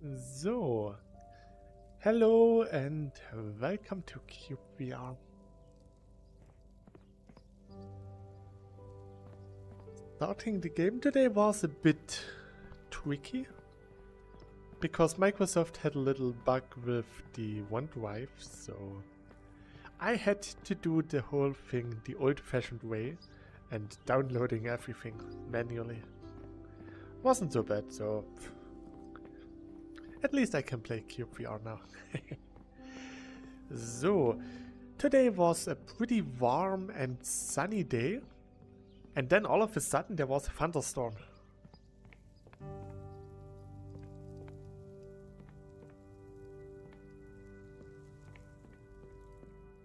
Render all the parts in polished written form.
So, hello and welcome to cyubeVR. Starting the game today was a bit tricky because Microsoft had a little bug with the OneDrive, so I had to do the whole thing the old-fashioned way and downloading everything manually. Wasn't so bad, so at least I can play cyubeVR now. So, today was a pretty warm and sunny day, and then all of a sudden there was a thunderstorm.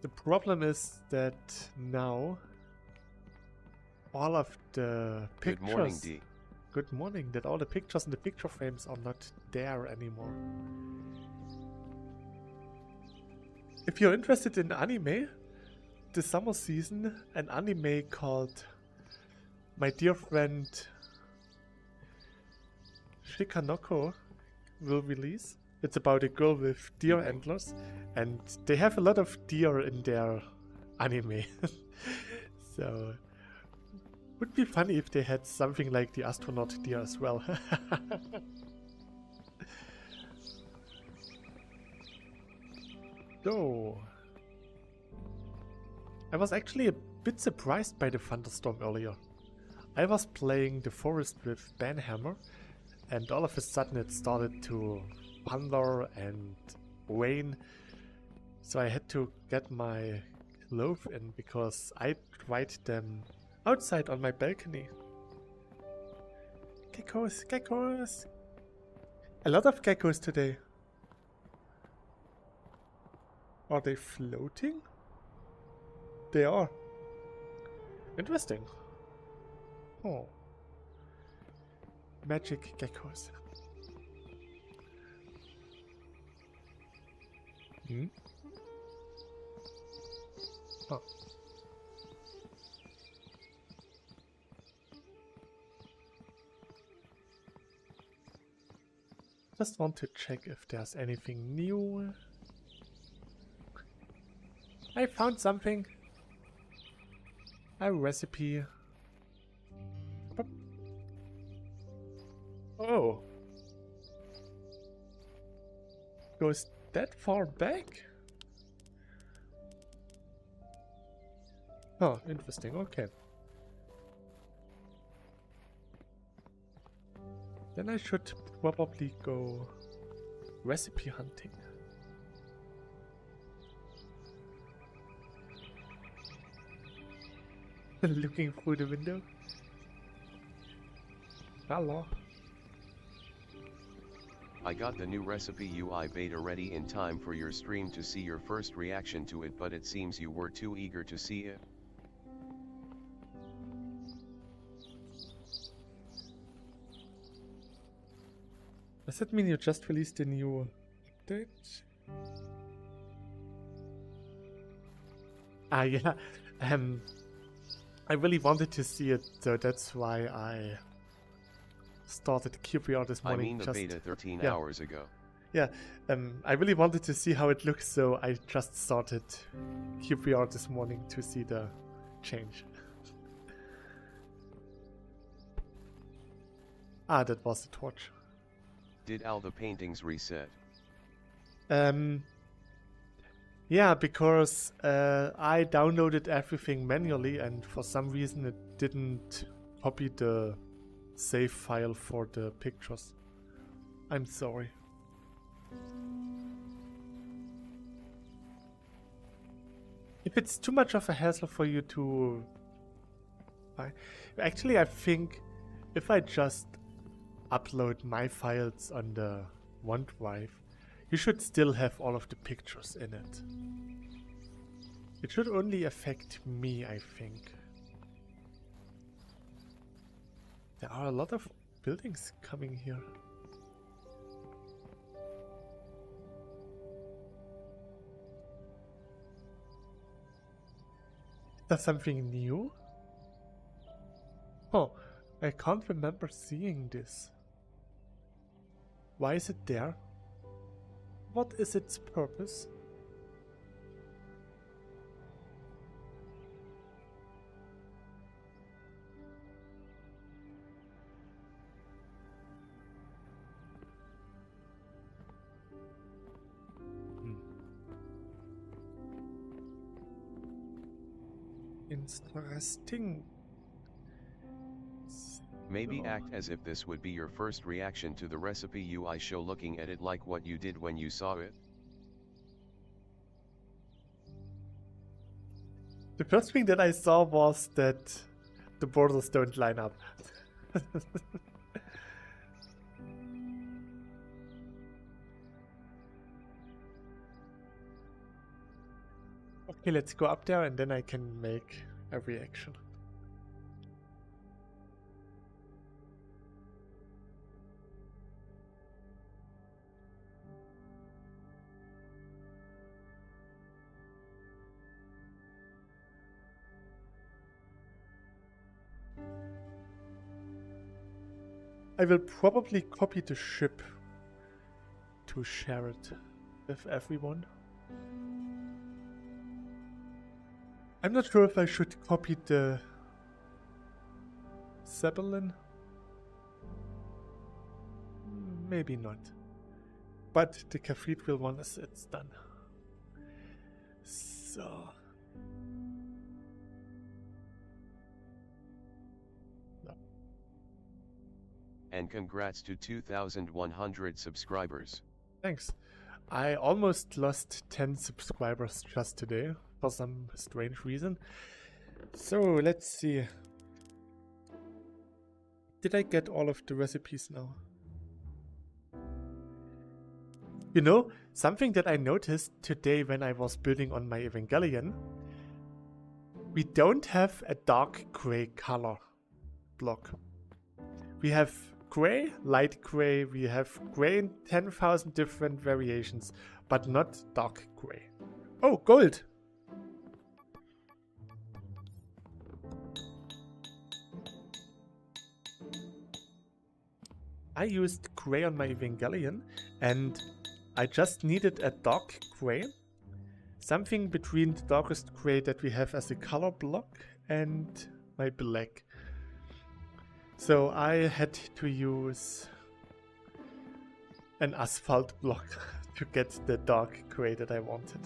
The problem is that now all of the pictures... Good morning, D. Good morning, that all the pictures in the picture frames are not there anymore. If you're interested in anime, this summer season, an anime called My Dear Friend Shikanoko will release. It's about a girl with deer antlers, and they have a lot of deer in their anime. So, would be funny if they had something like the astronaut deer as well. So, I was actually a bit surprised by the thunderstorm earlier. I was playing the forest with Banhammer, and all of a sudden it started to thunder and rain. So I had to get my glove in because I tried them outside on my balcony. Geckos, geckos! A lot of geckos today. Are they floating? They are. Interesting. Oh. Magic geckos. Hmm? Oh. Just want to check if there's anything new. I found something. A recipe. Oh. Goes that far back? Oh, interesting. Okay. Then I should probably go recipe hunting. Looking through the window. Hello. I got the new recipe UI beta ready in time for your stream to see your first reaction to it, but it seems you were too eager to see it. Does that mean you just released a new update? Ah, yeah. I really wanted to see it, so that's why I started cyubeVR this morning. I mean the beta 13 hours ago. Yeah, I really wanted to see how it looks, so I just started cyubeVR this morning to see the change. Ah, that was the torch. Did all the paintings reset? Yeah, because I downloaded everything manually and for some reason it didn't copy the save file for the pictures. I'm sorry. If it's too much of a hassle for you to... Actually, I think if I just upload my files on the OneDrive, you should still have all of the pictures in it. It should only affect me, I think. There are a lot of buildings coming here. Is there something new? Oh, I can't remember seeing this. Why is it there? What is its purpose? Interesting. Maybe act as if this would be your first reaction to the recipe UI show, looking at it like what you did when you saw it. The first thing that I saw was that the borders don't line up. Okay, let's go up there and then I can make a reaction. I will probably copy the ship to share it with everyone. I'm not sure if I should copy the Zeppelin. Maybe not. But the cathedral one is it's done. So And congrats to 2,100 subscribers. thanks. I almost lost 10 subscribers just today for some strange reason. So let's see. Did I get all of the recipes now? You know, something that I noticed today when I was building on my Evangelion, we don't have a dark gray color block. We have gray, light gray, we have gray in 10,000 different variations, but not dark gray. Oh, gold! I used gray on my Evangelion and I just needed a dark gray. Something between the darkest gray that we have as a color block and my black. So I had to use an asphalt block to get the dark gray that I wanted.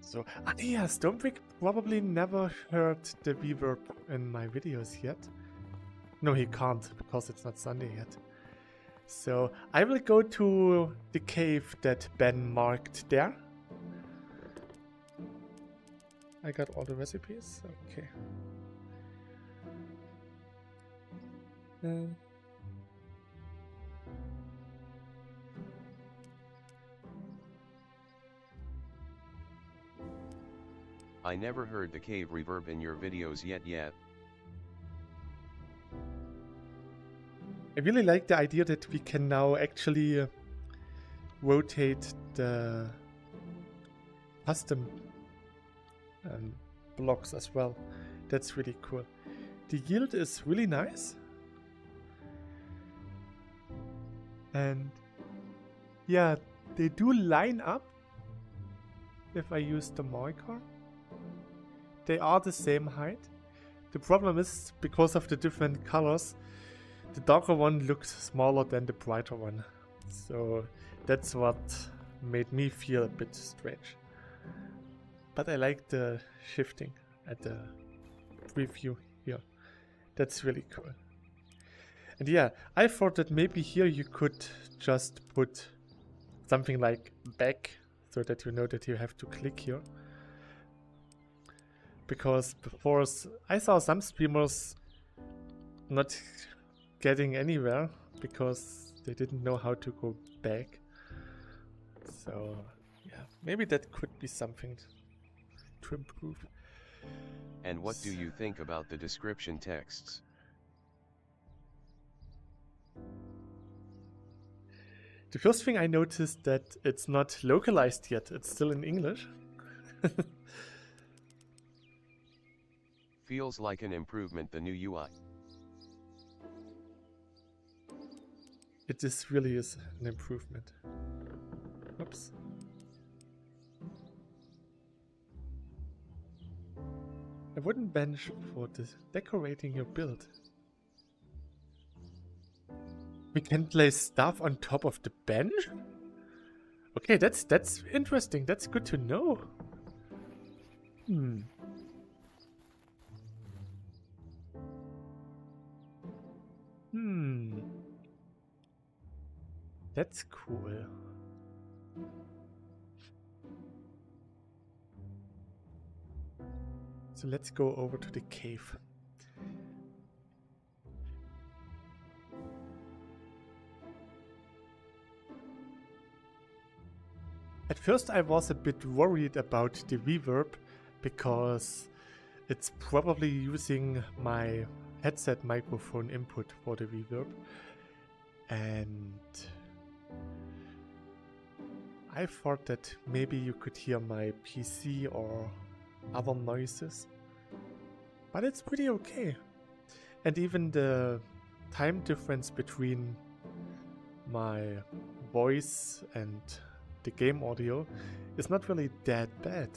So, yeah, Stonebrick probably never heard the reverb in my videos yet. No, he can't, because it's not Sunday yet. So, I will go to the cave that Ben marked there. I got all the recipes, okay. I never heard the cave reverb in your videos yet. I really like the idea that we can now actually rotate the custom blocks as well. That's really cool. The yield is really nice. And yeah, they do line up if I use the marker. They are the same height. The problem is, because of the different colors, the darker one looks smaller than the brighter one. So that's what made me feel a bit strange. But I like the shifting at the preview here. That's really cool. And yeah, I thought that maybe here you could just put something like back so that you know that you have to click here. Because before I saw some streamers not getting anywhere because they didn't know how to go back. So yeah, maybe that could be something to improve. And what do you think about the description texts? The first thing I noticed that it's not localized yet, it's still in English. Feels like an improvement, the new UI. It really is an improvement. Oops. A wooden bench for decorating your build. We can place stuff on top of the bench? Okay, that's interesting. That's good to know. That's cool. So let's go over to the cave. At first I was a bit worried about the reverb because it's probably using my headset microphone input for the reverb, and I thought that maybe you could hear my PC or other noises, but it's pretty okay. And even the time difference between my voice and the game audio is not really that bad.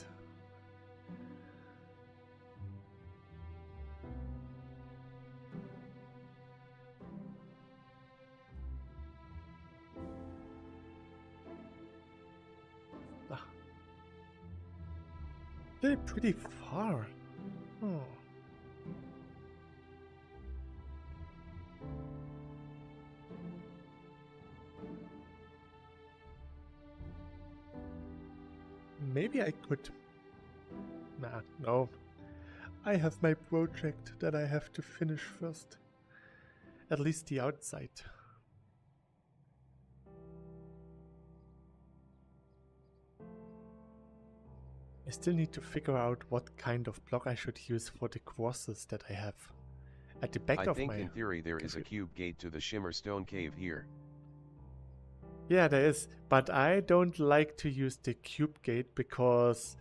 They're pretty far. Oh. Maybe I could... Nah, no. I have my project that I have to finish first. At least the outside. I still need to figure out what kind of block I should use for the crosses that I have at the back of my... I think in theory there is a cube gate to the Shimmerstone cave here. Yeah, there is, but I don't like to use the cube gate because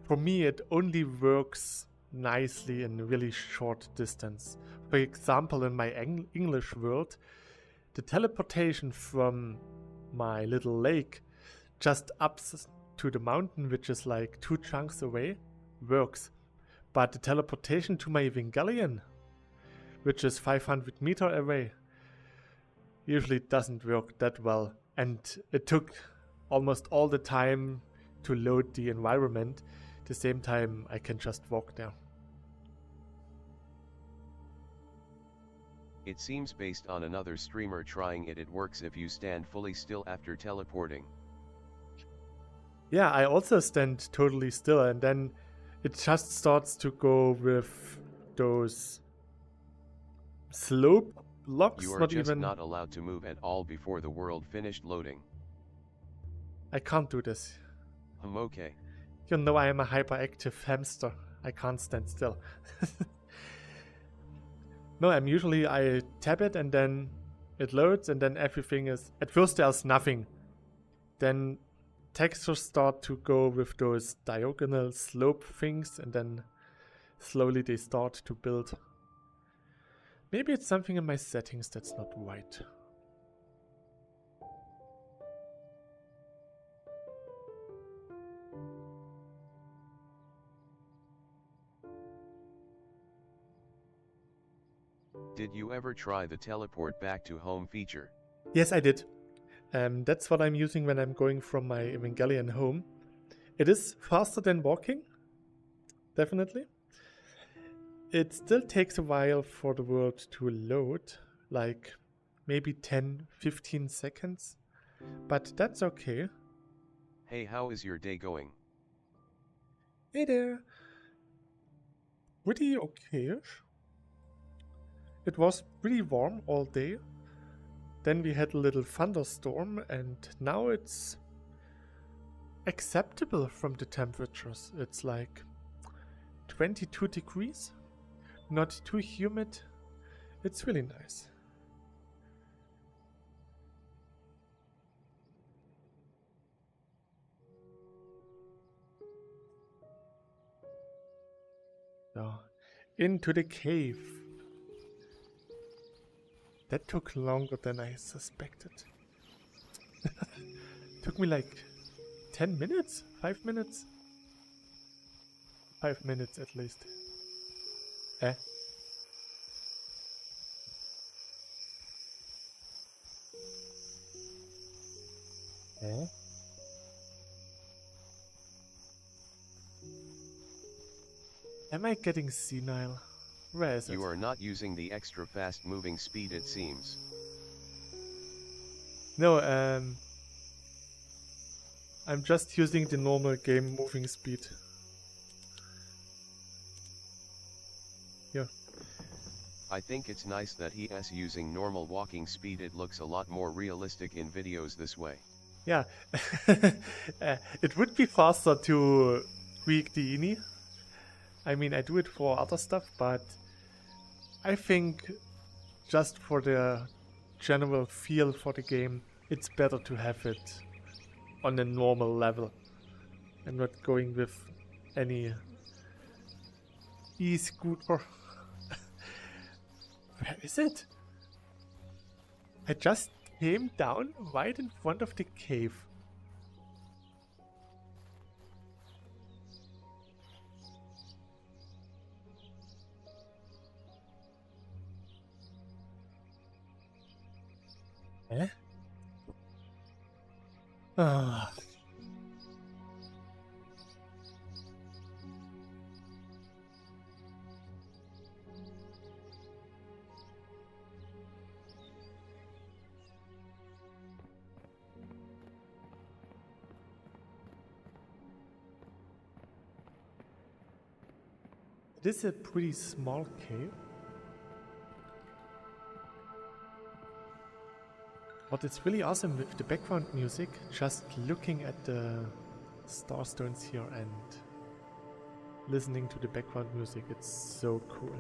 for me it only works nicely in a really short distance. For example, in my English world, the teleportation from my little lake just up to the mountain, which is like 2 chunks away, works. But the teleportation to my Evangelion, which is 500 meters away, usually doesn't work that well. And it took almost all the time to load the environment. At the same time, I can just walk there. It seems based on another streamer trying it, it works if you stand fully still after teleporting. Yeah, I also stand totally still and then it just starts to go with those slope blocks. You are just not allowed to move at all before the world finished loading. I can't do this. Okay. You know I am a hyperactive hamster. I can't stand still. No, I tap it and then it loads and then everything is... At first there's nothing. Then textures start to go with those diagonal slope things and then slowly they start to build. Maybe it's something in my settings that's not right. Did you ever try the teleport back to home feature? Yes, I did. That's what I'm using when I'm going from my Evangelion home. It is faster than walking, definitely. It still takes a while for the world to load, like maybe 10-15 seconds, but that's okay. Hey, how is your day going? Hey there. Pretty okay-ish. It was pretty warm all day. Then we had a little thunderstorm and now it's acceptable from the temperatures. It's like 22 degrees, not too humid. It's really nice. So into the cave. That took longer than I suspected. Took me like 10 minutes? 5 minutes? 5 minutes at least. Eh? Eh? Am I getting senile? Where is it? You are not using the extra fast moving speed, it seems. No, I'm just using the normal game moving speed. Here. I think it's nice that he is using normal walking speed. It looks a lot more realistic in videos this way. Yeah. It would be faster to tweak the INI. I mean, I do it for other stuff, but I think just for the general feel for the game, it's better to have it on a normal level. I'm not going with any e-scooter. Where is it? I just came down right in front of the cave. Eh? Ah. This is a pretty small cave. What is really awesome with the background music, just looking at the starstones here and listening to the background music, it's so cool.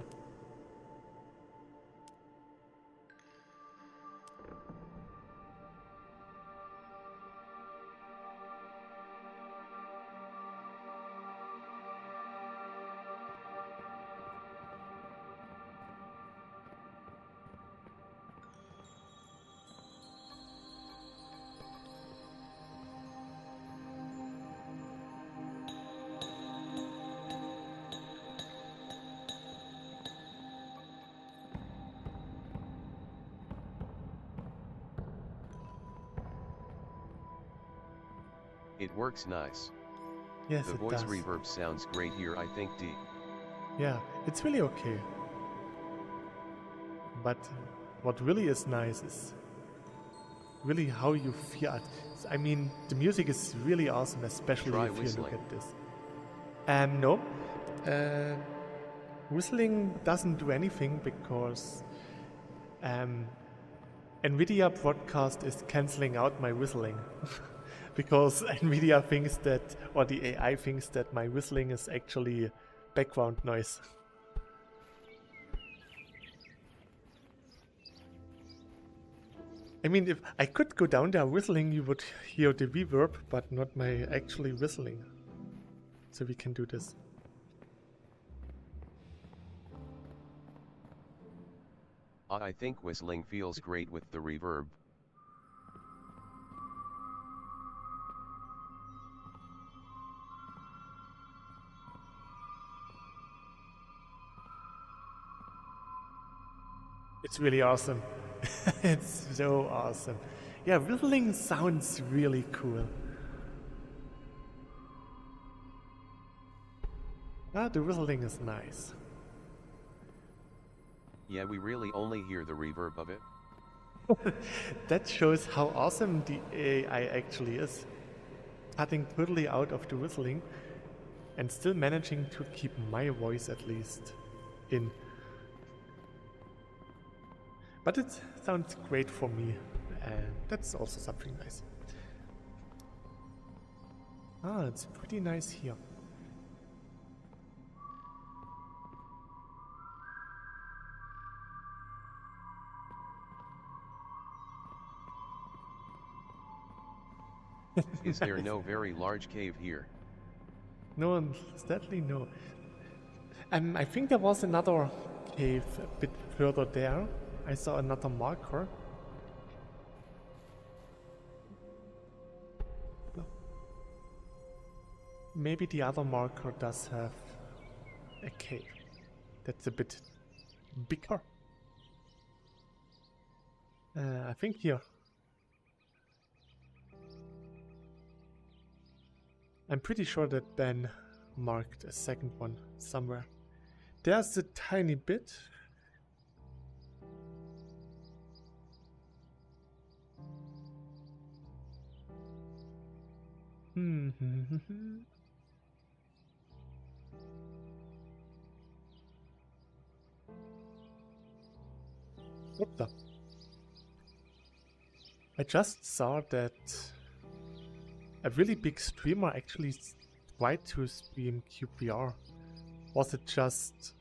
It works nice. Yes, The it voice does. reverb sounds great here, I think. Yeah, it's really okay. But what really is nice is really how you feel it. I mean, the music is really awesome, especially Try if you whistling. look at this. No. Whistling doesn't do anything because NVIDIA broadcast is cancelling out my whistling. Because NVIDIA thinks that, or the AI thinks that my whistling is actually background noise. I mean, if I could go down there whistling, you would hear the reverb, but not my actually whistling. So we can do this. I think whistling feels great with the reverb. It's really awesome. It's so awesome. Yeah, whistling sounds really cool. Ah, the whistling is nice. Yeah, we really only hear the reverb of it. That shows how awesome the AI actually is. Cutting totally out of the whistling and still managing to keep my voice at least in. But it sounds great for me, and that's also something nice. Ah, it's pretty nice here. Is there Nice. no very large cave here? No, sadly no. I think there was another cave a bit further there. I saw another marker. No. Maybe the other marker does have a cave that's a bit bigger. I think here. I'm pretty sure that Ben marked a second one somewhere. There's a tiny bit. What the? I just saw that a really big streamer actually tried to stream cubeVR. Was it just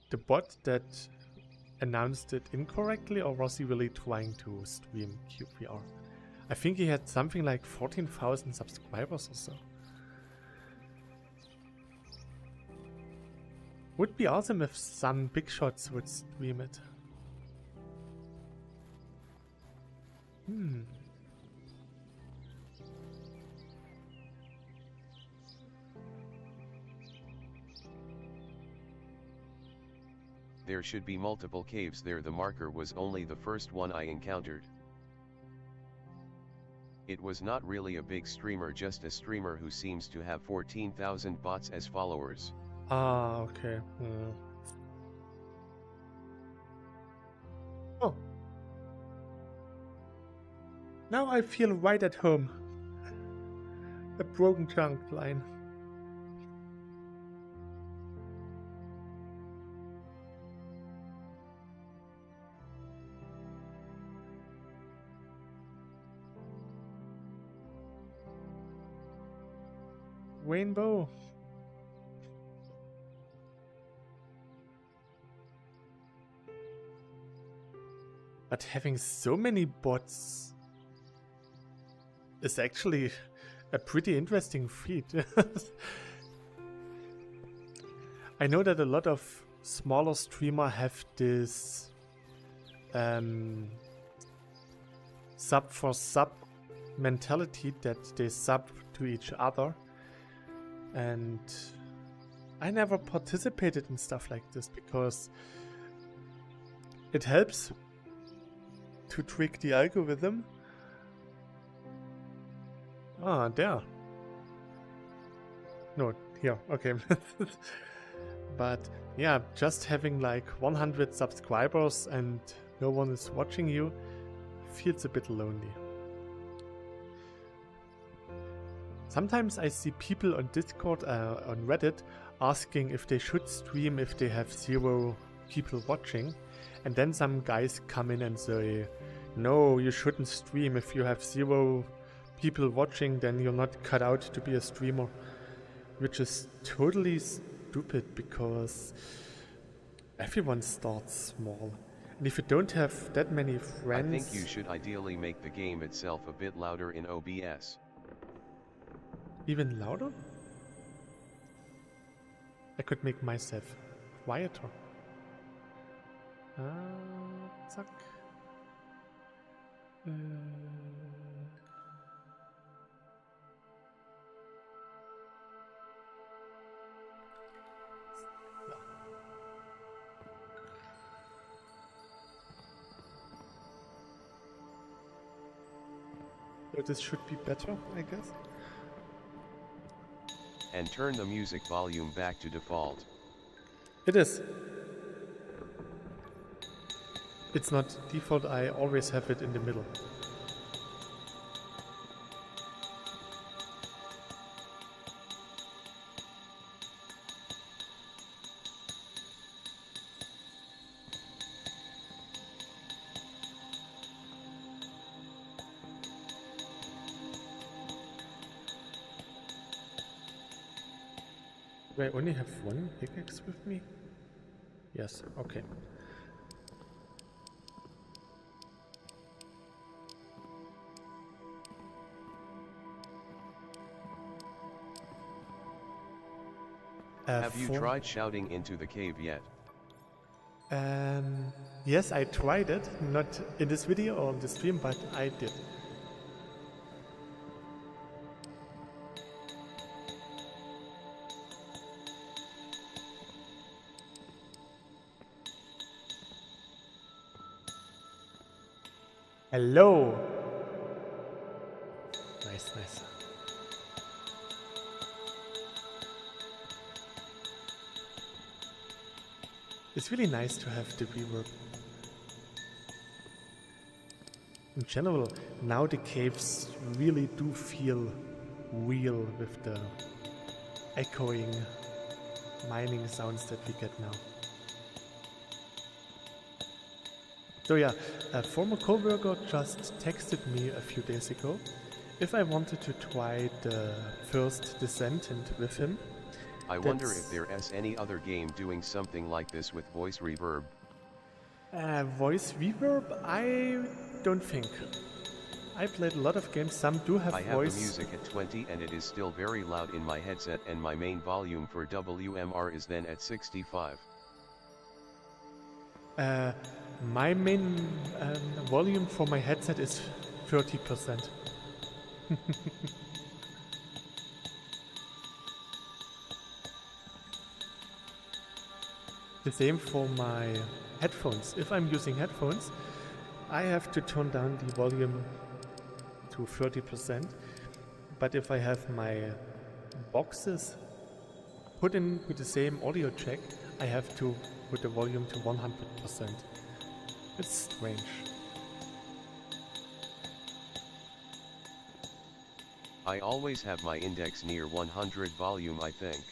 the bot that announced it incorrectly, or was he really trying to stream cubeVR? I think he had something like 14,000 subscribers or so. Would be awesome if some big shots would stream it. There should be multiple caves there. The marker was only the first one I encountered. It was not really a big streamer, just a streamer who seems to have 14,000 bots as followers. Ah, okay. Oh. Now I feel right at home. A broken junk line. Rainbow. But having so many bots is actually a pretty interesting feat. I know that a lot of smaller streamers have this sub for sub mentality, that they sub to each other. And I never participated in stuff like this because it helps to trick the algorithm. Ah, there. No, here, okay. But yeah, just having like 100 subscribers and no one is watching you feels a bit lonely. Sometimes I see people on Discord, on Reddit, asking if they should stream if they have 0 people watching. And then some guys come in and say, no, you shouldn't stream. If you have 0 people watching, then you're not cut out to be a streamer. Which is totally stupid, because everyone starts small. And if you don't have that many friends... I think you should ideally make the game itself a bit louder in OBS. Even louder? I could make myself quieter. Zack. So this should be better, I guess. And turn the music volume back to default. It is. It's not default, I always have it in the middle. Do I only have one pickaxe with me? Yes, okay. Have you tried shouting into the cave yet? Yes, I tried it. Not in this video or on the stream, but I did. Hello! Nice, nice. It's really nice to have the reverb. In general, now the caves really do feel real with the echoing mining sounds that we get now. So yeah, a former coworker just texted me a few days ago if I wanted to try the first descent with him. I wonder if there's any other game doing something like this with voice reverb. Voice reverb? I don't think. I played a lot of games, some do have voice. I have the music at 20 and it is still very loud in my headset, and my main volume for WMR is then at 65. My main volume for my headset is 30%. The same for my headphones. If I'm using headphones, I have to turn down the volume to 30%. But if I have my boxes put in with the same audio jack, I have to put the volume to 100%. It's strange. I always have my index near 100 volume, I think.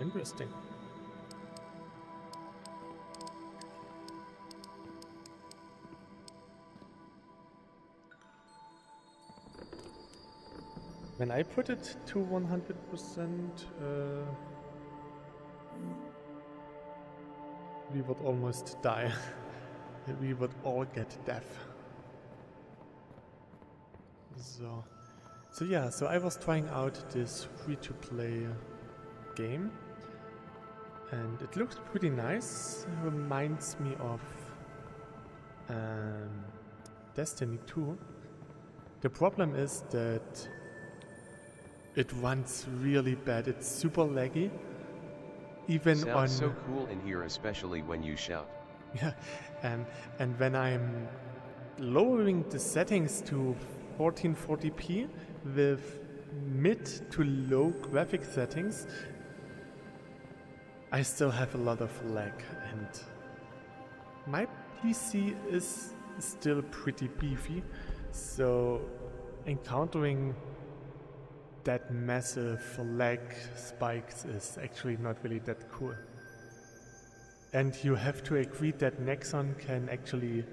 Interesting. When I put it to 100%, we would almost die. We would all get death. So yeah, so I was trying out this free-to-play game, and it looks pretty nice. Reminds me of Destiny 2. The problem is that it runs really bad. It's super laggy. Even Sounds so cool in here, especially when you shout. Yeah, and when I'm lowering the settings to 1440p with mid to low graphic settings, I still have a lot of lag, and my PC is still pretty beefy, so encountering that massive lag spikes is actually not really that cool. And you have to agree that Nexon can actually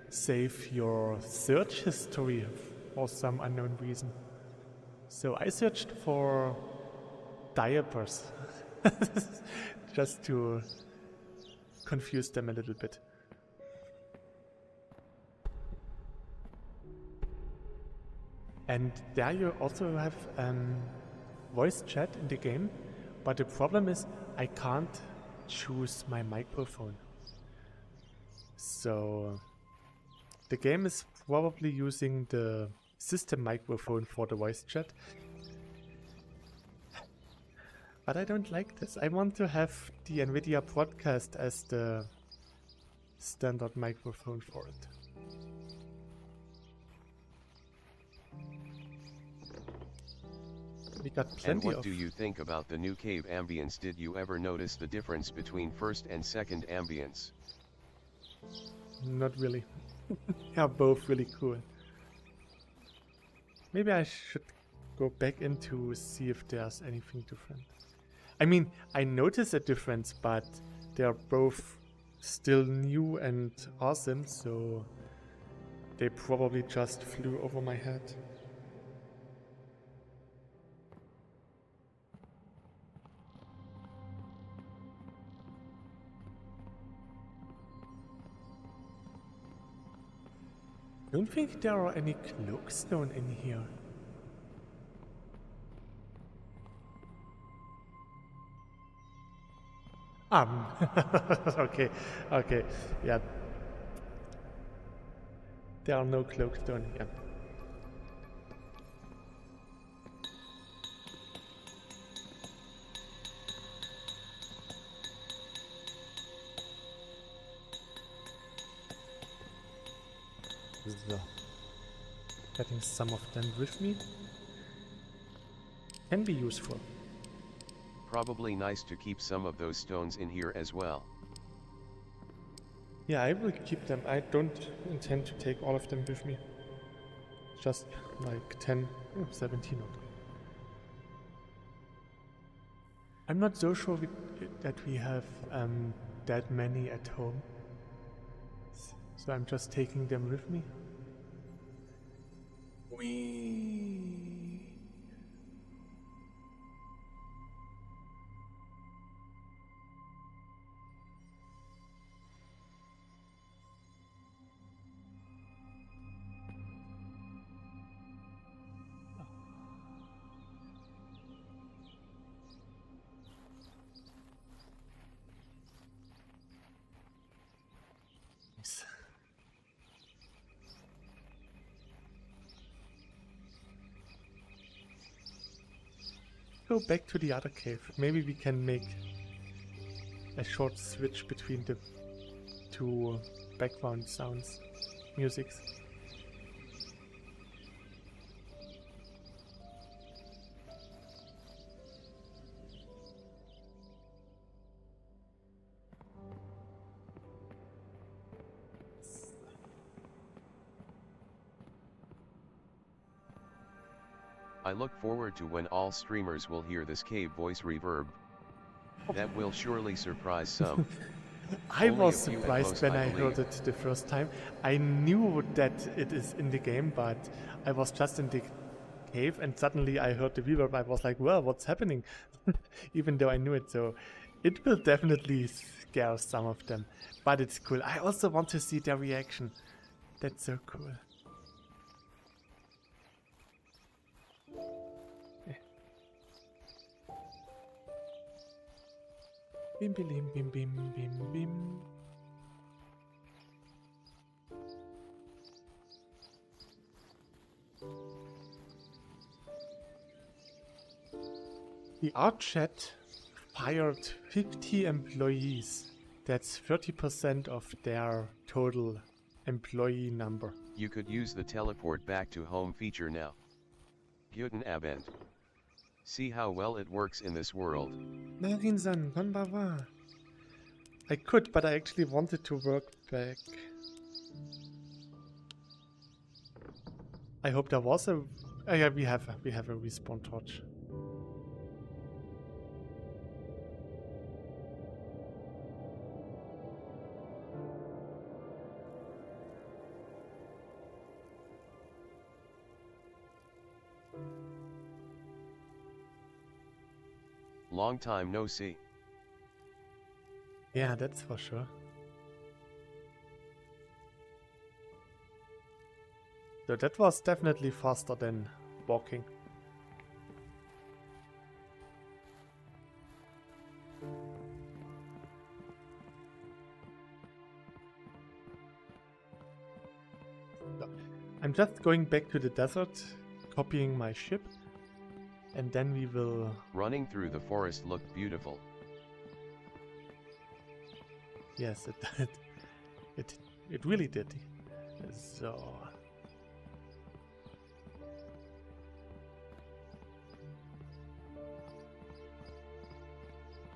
save your search history for some unknown reason. So I searched for diapers just to confuse them a little bit. And there you also have voice chat in the game, but the problem is I can't choose my microphone. So the game is probably using the system microphone for the voice chat. But I don't like this. I want to have the NVIDIA Broadcast as the standard microphone for it. We got plenty and what of... do you think about the new cave ambience? Did you ever notice the difference between first and second ambience? Not really. They are both really cool. Maybe I should go back in to see if there's anything different. I mean, I notice a difference, but they are both still new and awesome, so they probably just flew over my head. don't think there are any cloakstone in here. Okay, okay, yeah. There are no cloakstone here. So, getting some of them with me can be useful. Probably nice to keep some of those stones in here as well. Yeah, I will keep them. I don't intend to take all of them with me. Just like 10, 17 of them. I'm not so sure that we have that many at home. So I'm just taking them with me. Whee! Nice. Go back to the other cave. Maybe we can make a short switch between the two background sounds, musics. I look forward to when all streamers will hear this cave voice reverb. That will surely surprise some. I Only was a few at surprised most, when I I heard believe. it the first time. I knew that it is in the game, but I was just in the cave and suddenly I heard the reverb. I was like, well, what's happening? Even though I knew it, so it will definitely scare some of them. But it's cool. I also want to see their reaction. That's so cool. Bim bim bim bim bim bim. The art chat fired 50 employees. That's 30% of their total employee number. You could use the teleport back to home feature now. Guten Abend. See how well it works in this world. Marin-san, konbanwa. I could, but I actually wanted to work back. I hope there was a... Oh yeah, we have a respawn torch. Long time no see. Yeah, that's for sure. So that was definitely faster than walking. So, I'm just going back to the desert, copying my ship, and then we will... Running through the forest looked beautiful. Yes, it really did. So...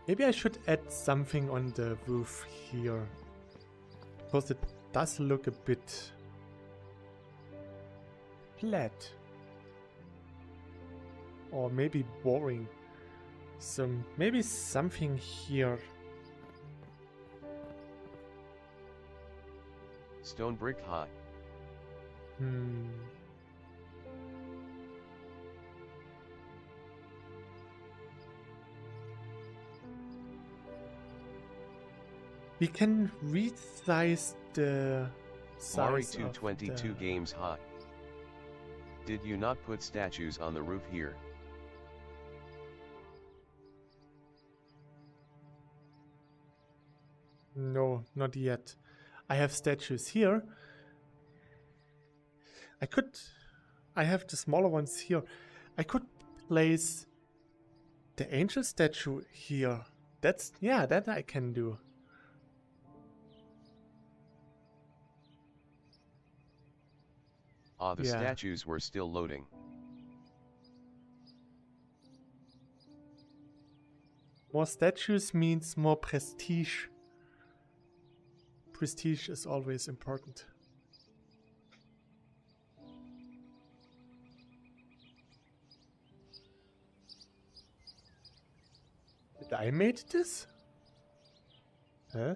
Maybe I should add something on the roof here, because it does look a bit flat. Or maybe boring. So maybe something here. Stone brick high. We can resize the size of Mari222 the... Games Hot. Did you not put statues on the roof here? No, not yet. I have statues here. I have the smaller ones here. I could place the angel statue here. Yeah, that I can do. Ah, the Yeah. statues were still loading. More statues means more prestige. Prestige is always important. Did I made this? Huh?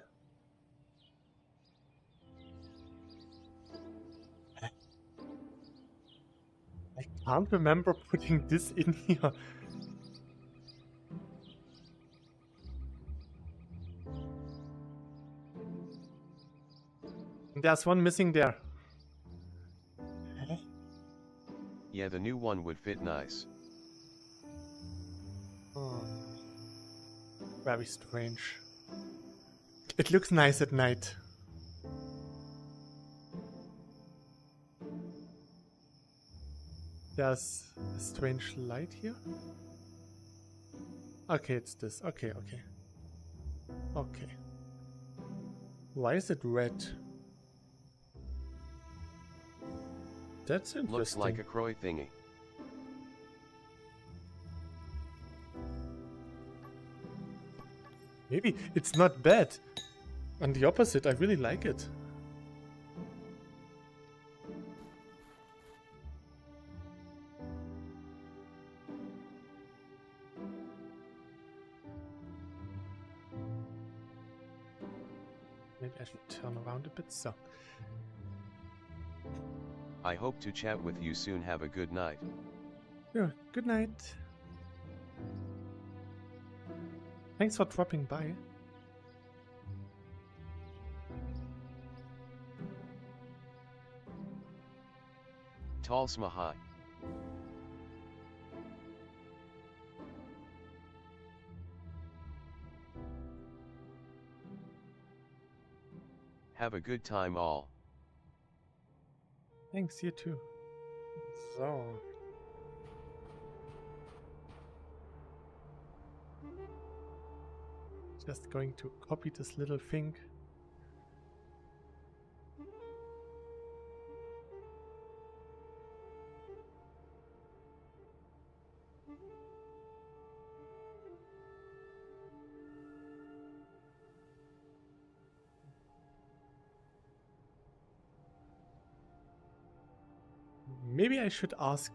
I can't remember putting this in here. There's one missing there. Yeah, the new one would fit nice. Oh. Very strange. It looks nice at night. There's a strange light here. Okay, it's this. Okay. Okay. Why is it red? That's interesting. Looks like a croy thingy. Maybe it's not bad. On the opposite, I really like it. Maybe I should turn around a bit, so. I hope to chat with you soon. Have a good night. Yeah, good night. Thanks for dropping by. Tall Smahai. Have a good time all. Thanks, you too. So. Just going to copy this little thing. Maybe I should ask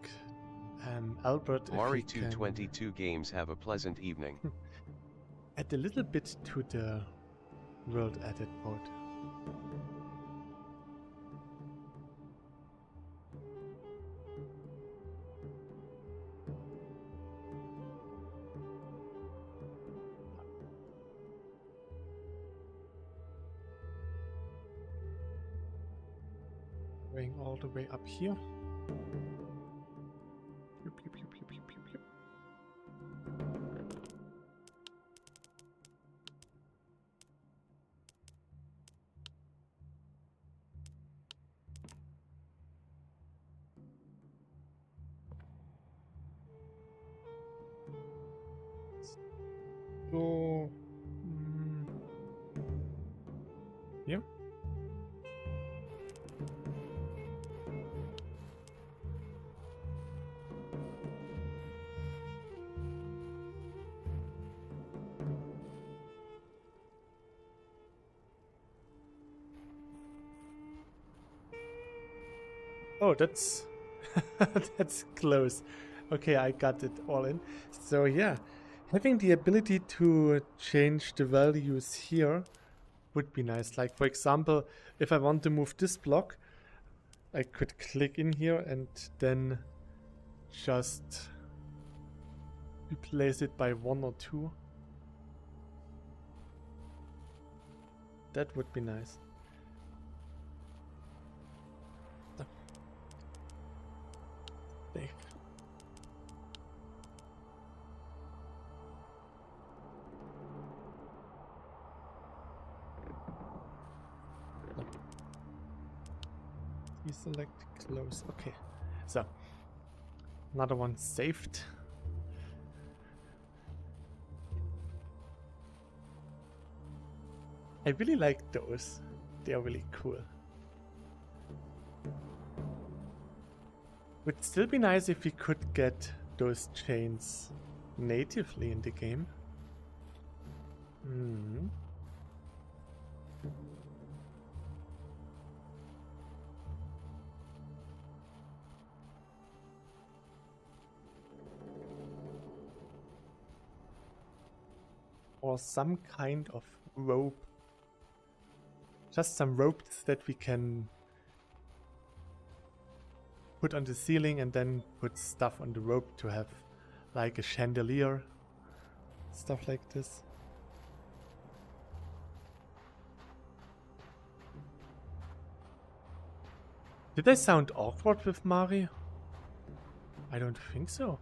Albert if he can Mari222 Games. Have a pleasant evening. add a little bit to the world edit mode. Going all the way up here. Yup, yup, yup, yup, yup, yup, yup. So, yeah. Oh, that's that's close. Okay, I got it all in. So yeah, having the ability to change the values here would be nice. Like for example, if I want to move this block, I could click in here and then just replace it by 1 or 2. That would be nice. Safe. Deselect close. Okay. So another one saved. I really like those. They are really cool. Would still be nice if we could get those chains natively in the game. Hmm. Or some kind of rope. Just some ropes that we can put on the ceiling and then put stuff on the rope to have like a chandelier. Stuff like this. Did I sound awkward with Mari? I don't think so.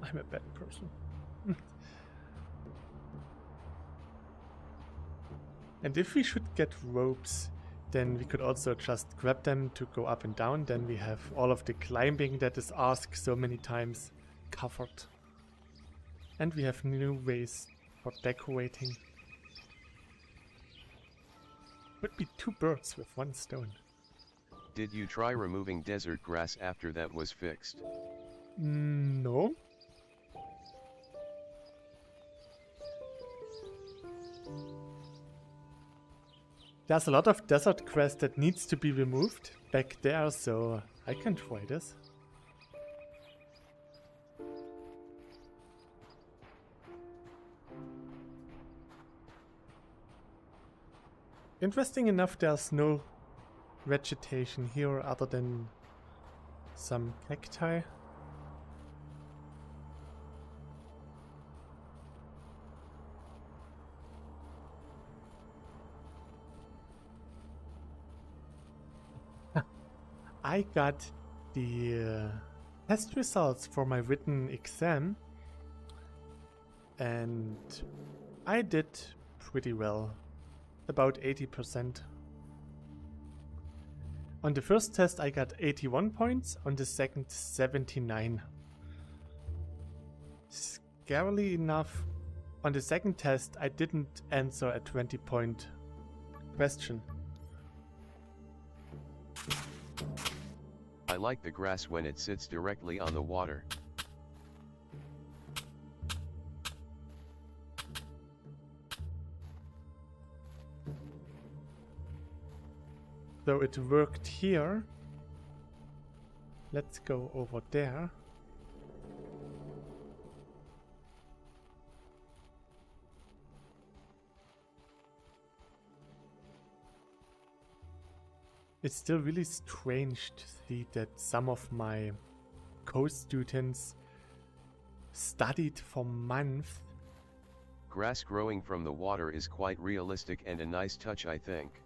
I'm a bad person. And if we should get ropes, then we could also just grab them to go up and down. Then we have all of the climbing that is asked so many times covered. And we have new ways for decorating. Would be 2 birds with 1 stone. Did you try removing desert grass after that was fixed? No. There's a lot of desert grass that needs to be removed back there, so I can try this. Interesting enough, there's no vegetation here other than some cacti. I got the test results for my written exam and I did pretty well, about 80%. On the first test I got 81 points, on the second 79. Scarily enough, on the second test I didn't answer a 20-point question. I like the grass when it sits directly on the water. So it worked here. Let's go over there. It's still really strange to see that some of my co-students studied for months. Grass growing from the water is quite realistic and a nice touch, I think.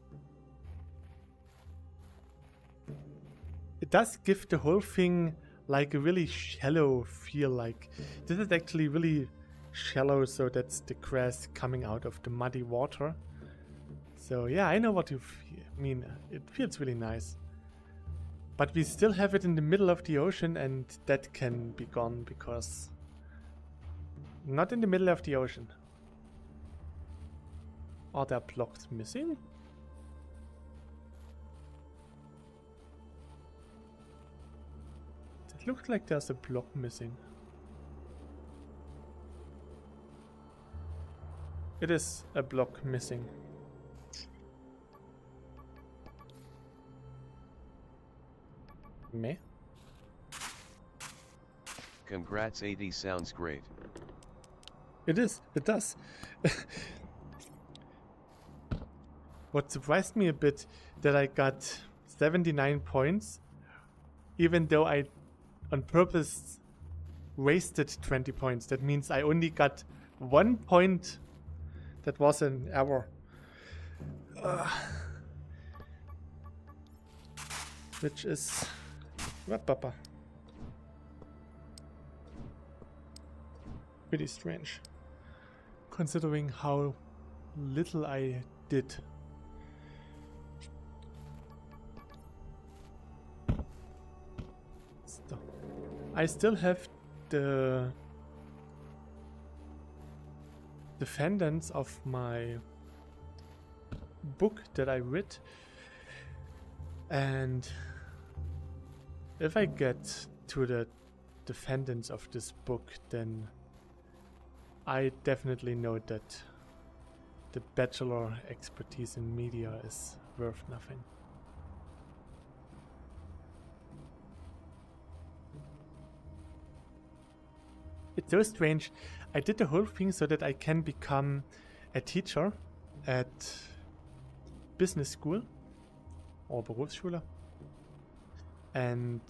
It does give the whole thing like a really shallow feel, like this is actually really shallow, so that's the grass coming out of the muddy water. So yeah, I know what you mean. It feels really nice. But we still have it in the middle of the ocean and that can be gone because not in the middle of the ocean. Are there blocks missing? It looks like there's a block missing. It is a block missing. Meh. Congrats, AD, sounds great. It is, it does. What surprised me a bit that I got 79 points, even though I on purpose wasted 20 points. That means I only got 1 point that was an error. which is pretty strange, considering how little I did. I still have the defendants of my book that I read, and if I get to the defendants of this book, then I definitely know that the bachelor expertise in media is worth nothing. It's so strange. I did the whole thing so that I can become a teacher at business school or Berufsschule. And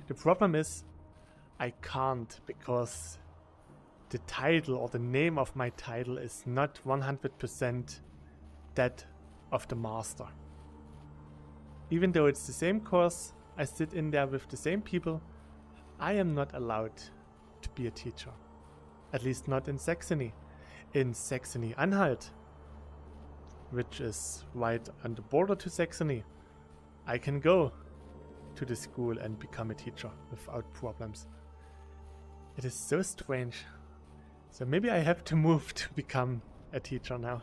the problem is I can't, because the title or the name of my title is not 100% that of the master. Even though it's the same course, I sit in there with the same people, I am not allowed to be a teacher. At least not in Saxony. In Saxony-Anhalt, which is right on the border to Saxony, I can go to the school and become a teacher without problems. It is so strange. So maybe I have to move to become a teacher now.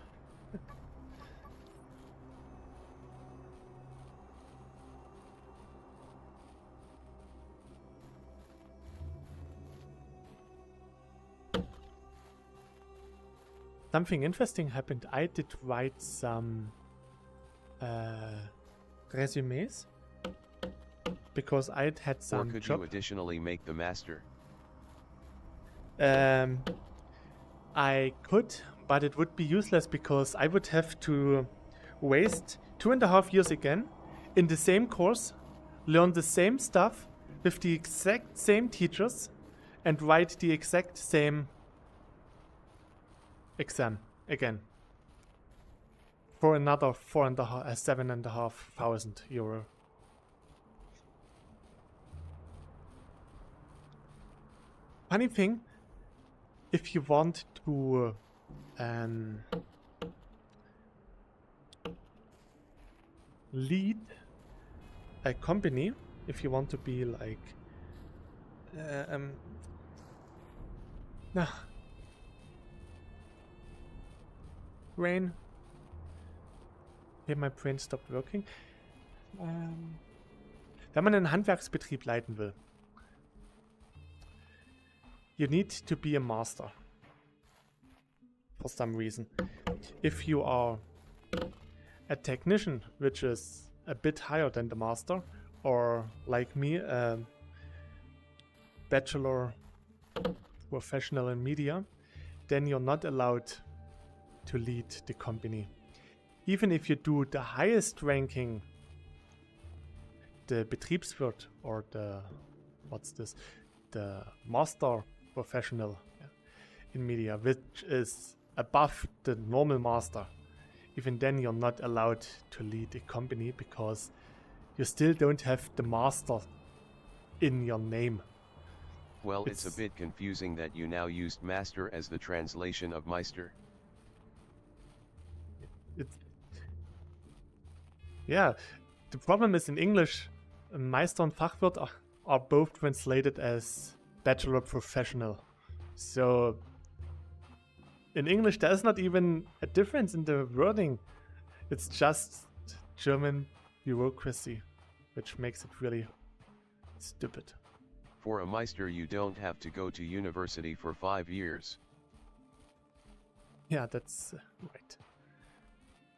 Something interesting happened. I did write some resumes because I had some Or could job. you additionally make the master? I could, but it would be useless because I would have to waste 2.5 years again in the same course, learn the same stuff with the exact same teachers, and write the exact same exam again for another 7,500 euro. Funny thing, if you want to lead a company, if you want to be like brain. Here, my brain stopped working. Wenn man einen Handwerksbetrieb leiten will, you need to be a master for some reason. If you are a technician, which is a bit higher than the master, or like me, a bachelor professional in media, then you're not allowed to lead the company. Even if you do the highest ranking, the Betriebswirt or the master professional in media, which is above the normal master, even then you're not allowed to lead a company because you still don't have the master in your name. Well, it's a bit confusing that you now used master as the translation of Meister. Yeah, the problem is in English, Meister and Fachwirt are both translated as bachelor professional. So in English there is not even a difference in the wording. It's just German bureaucracy, which makes it really stupid. For a Meister you don't have to go to university for 5 years. Yeah, that's right.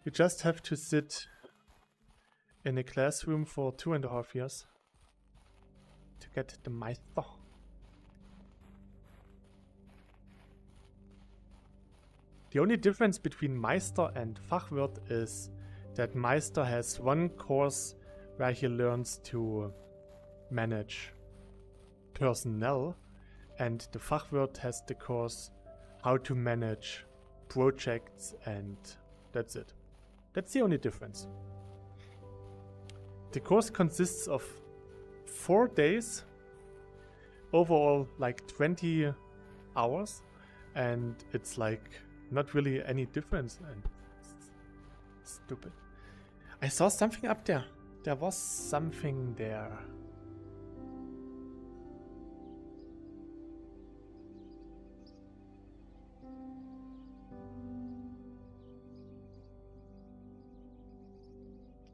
You just have to sit in a classroom for 2.5 years to get the Meister. The only difference between Meister and Fachwirt is that Meister has one course where he learns to manage personnel, and the Fachwirt has the course how to manage projects, and that's it. That's the only difference. The course consists of 4 days, overall like 20 hours, and it's like not really any difference. And stupid. I saw something up there. There was something there.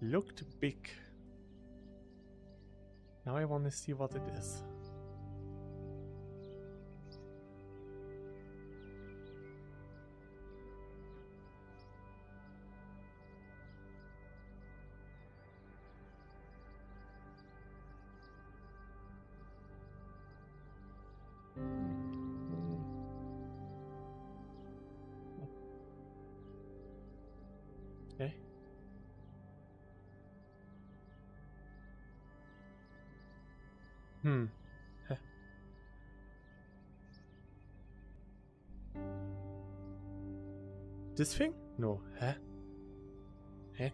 Looked big. Now I want to see what it is. Okay. Huh. This thing? No. Huh? Huh?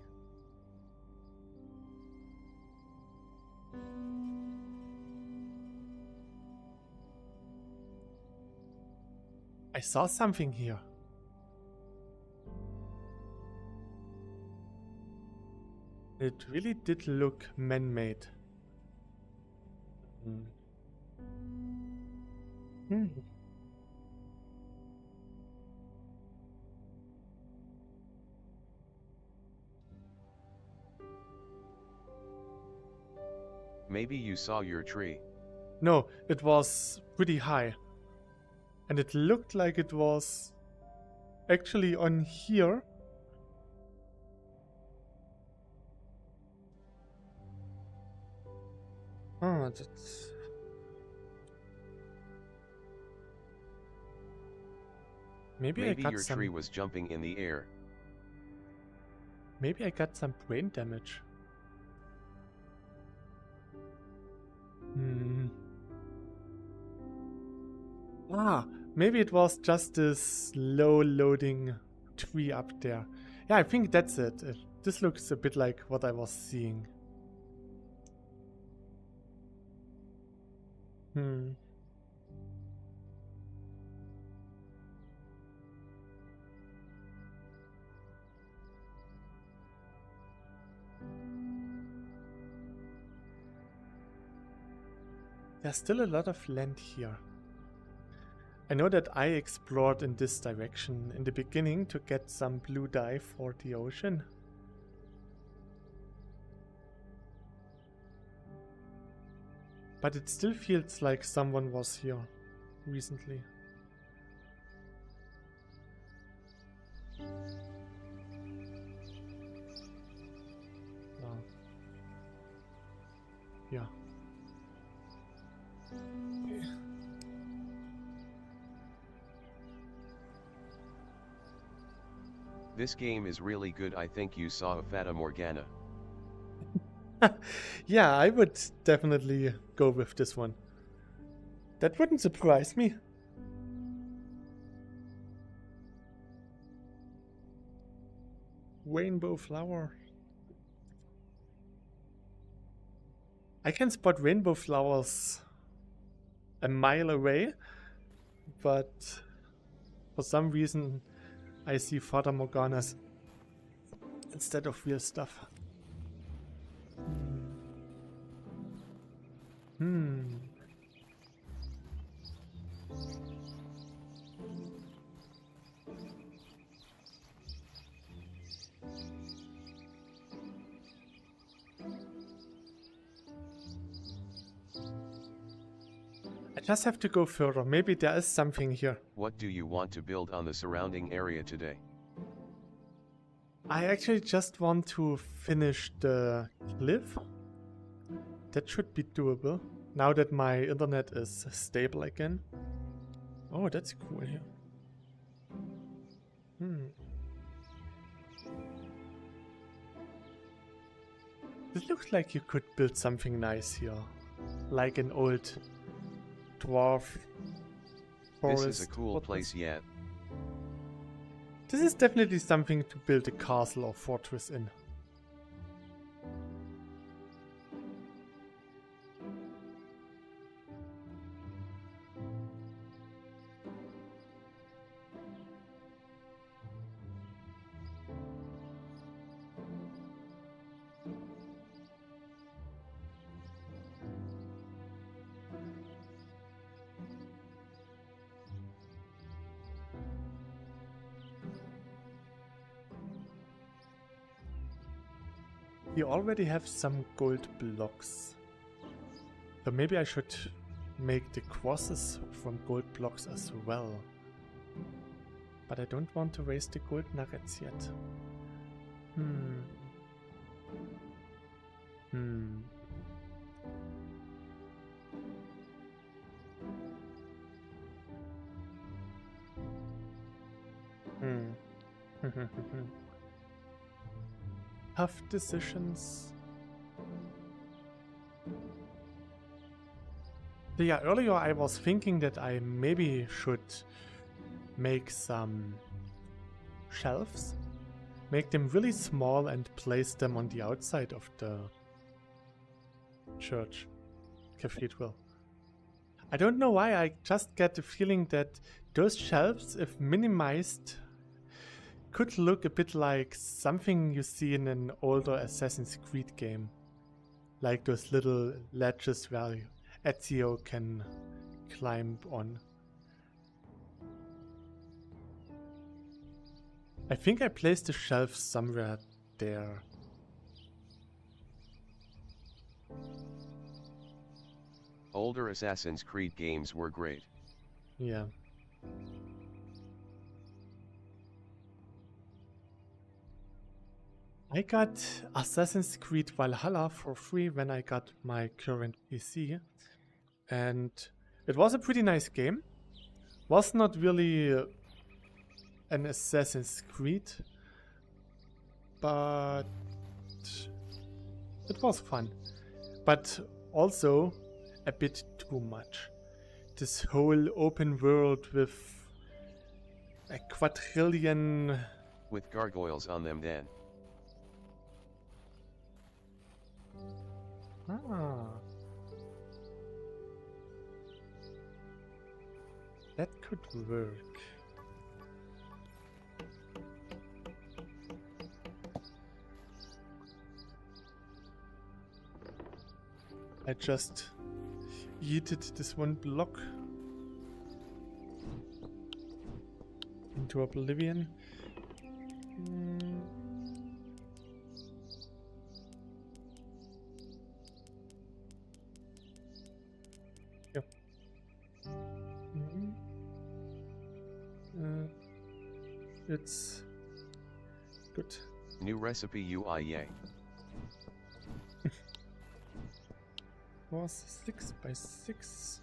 I saw something here. It really did look man-made. Maybe you saw your tree. No, it was pretty high. And it looked like it was actually on here. Oh, that's... Maybe I got your some... tree was jumping in the air. Maybe I got some brain damage. Ah, maybe it was just this low-loading tree up there. Yeah, I think that's it. This looks a bit like what I was seeing. There's still a lot of land here. I know that I explored in this direction in the beginning to get some blue dye for the ocean. But it still feels like someone was here recently. Yeah. This game is really good. I think you saw a Fata Morgana. Yeah, I would definitely go with this one. That wouldn't surprise me. Rainbow flower. I can spot rainbow flowers a mile away, but for some reason I see Fata Morganas instead of real stuff. I just have to go further. Maybe there is something here. What do you want to build on the surrounding area today? I actually just want to finish the cliff. That should be doable. Now that my internet is stable again. Oh, that's cool here. It looks like you could build something nice here. Like an old dwarf forest. This is a cool place yet. This is definitely something to build a castle or fortress in. We already have some gold blocks. So maybe I should make the crosses from gold blocks as well. But I don't want to waste the gold nuggets yet. Tough decisions. So yeah, earlier I was thinking that I maybe should make some shelves, make them really small and place them on the outside of the church, cathedral. I don't know why, I just get the feeling that those shelves, if minimized, could look a bit like something you see in an older Assassin's Creed game. Like those little ledges where Ezio can climb on. I think I placed the shelf somewhere there. Older Assassin's Creed games were great. Yeah. I got Assassin's Creed Valhalla for free when I got my current PC. And it was a pretty nice game. Was not really an Assassin's Creed, but it was fun. But also a bit too much. This whole open world with a quadrillion... With gargoyles on them then. Ah. That could work. I just yeeted this one block into oblivion. Yep. It's good. New recipe UI yay. Was 6 by 6.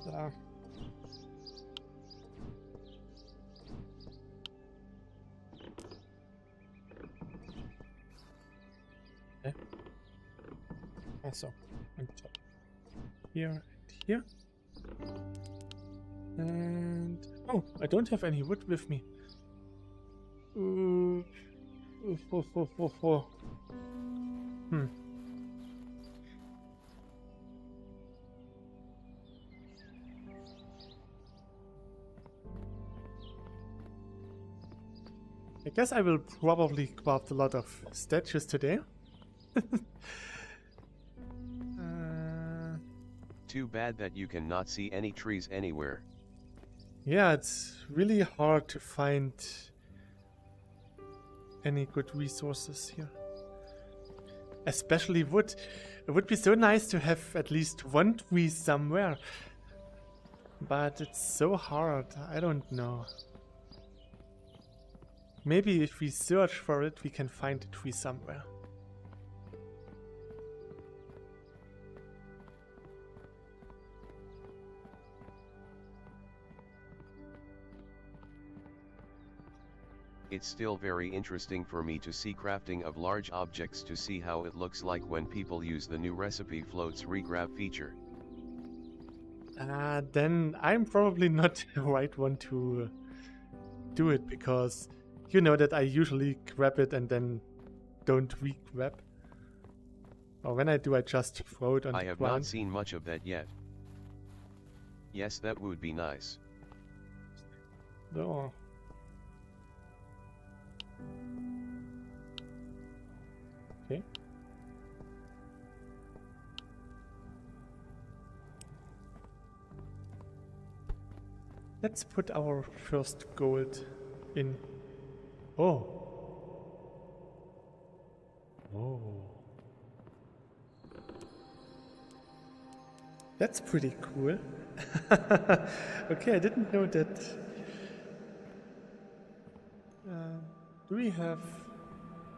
So. Okay. Also, on top. Here and here. And oh, I don't have any wood with me. I guess I will probably craft a lot of statues today. Too bad that you cannot see any trees anywhere. Yeah, it's really hard to find any good resources here. Especially wood. It would be so nice to have at least one tree somewhere. But it's so hard, I don't know. Maybe if we search for it, we can find a tree somewhere. It's still very interesting for me to see crafting of large objects to see how it looks like when people use the new recipe floats regrab feature. Then I'm probably not the right one to do it, because you know that I usually grab it and then don't re-grab. Or when I do, I just throw it on the ground. I have not seen much of that yet. Yes, that would be nice. No. Okay. Let's put our first gold in... Oh. Oh. That's pretty cool. Okay, I didn't know that. Do we have...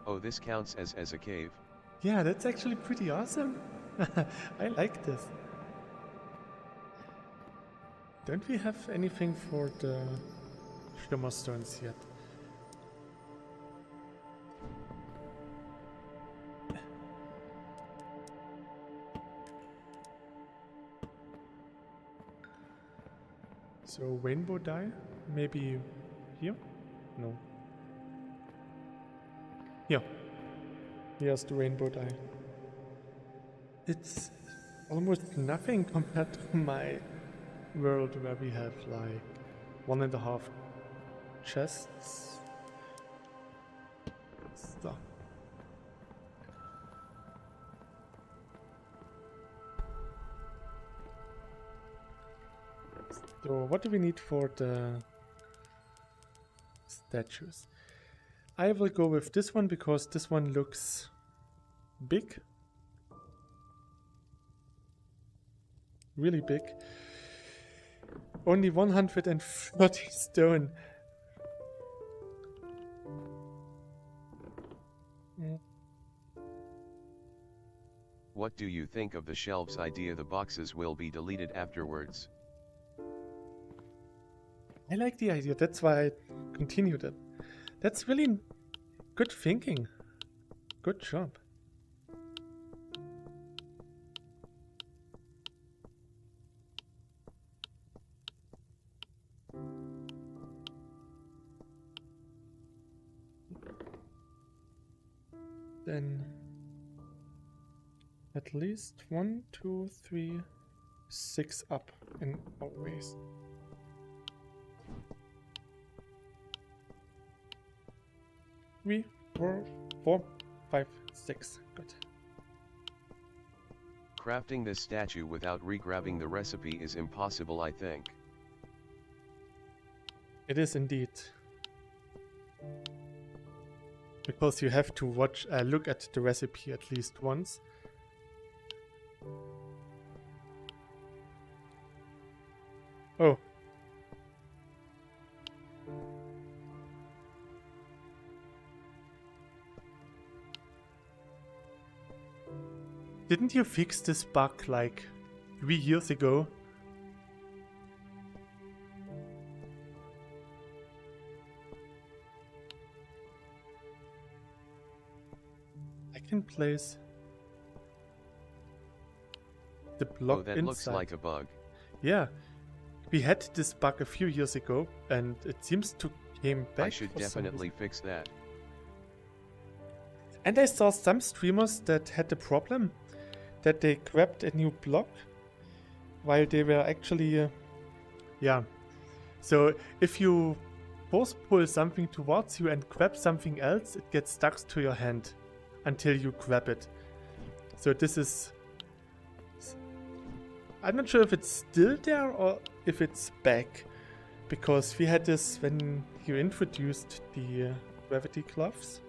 Oh, this counts as a cave? Yeah, that's actually pretty awesome. I like this. Don't we have anything for the shimmer stones yet? So rainbow dye? Maybe here? No. Here. Here's the rainbow dye. It's almost nothing compared to my world where we have like 1.5 chests. So. So what do we need for the statues? I will go with this one because this one looks big. Really big. Only 130 stone. What do you think of the shelves idea? The boxes will be deleted afterwards. I like the idea, that's why I continued it. That's really good thinking. Good job. Then at least 1, 2, 3, 6 up in always. Three, 4, 4, 5, 6. Good. Crafting this statue without regrabbing the recipe is impossible, I think. It is indeed. Because you have to look at the recipe at least once. Oh. Didn't you fix this bug like 3 years ago? I can place the block Oh, that inside. looks like a bug. Yeah, we had this bug a few years ago, and it seems to came back. I should definitely fix that. And I saw some streamers that had the problem that they grabbed a new block while they were actually, yeah. So if you force pull something towards you and grab something else, it gets stuck to your hand until you grab it. So this is... I'm not sure if it's still there or if it's back, because we had this when you introduced the gravity gloves.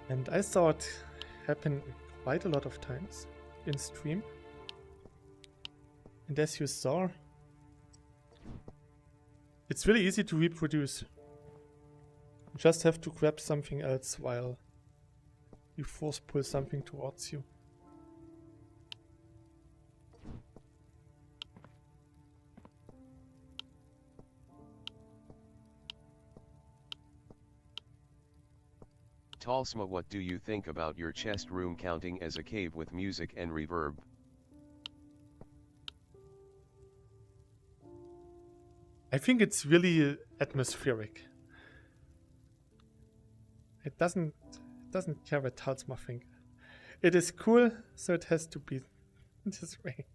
And I saw it happen quite a lot of times in stream. And as you saw, it's really easy to reproduce. You just have to grab something else while you force pull something towards you. Talsma, what do you think about your chest room counting as a cave with music and reverb? I think it's really atmospheric. It doesn't care what Talsma think. It is cool, so it has to be this way.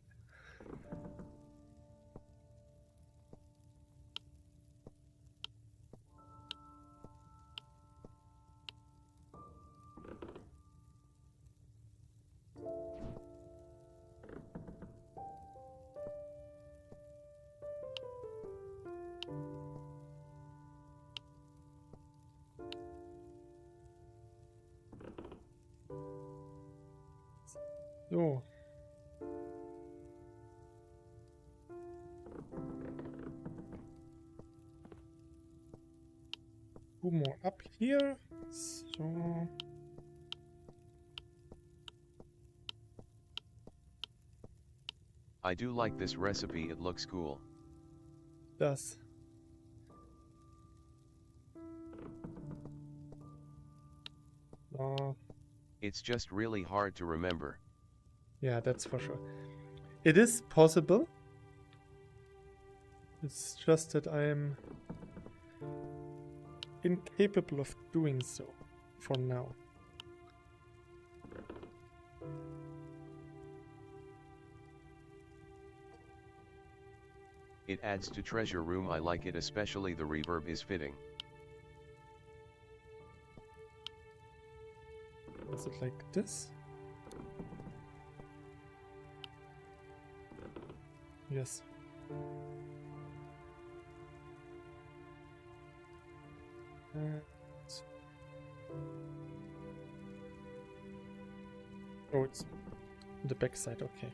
So. Two more up here. So. I do like this recipe, it looks cool. Does. It's just really hard to remember. Yeah, that's for sure. It is possible. It's just that I am incapable of doing so for now. It adds to treasure room, I like it, especially the reverb is fitting. Is it like this? Yes. Oh, it's the back side, okay.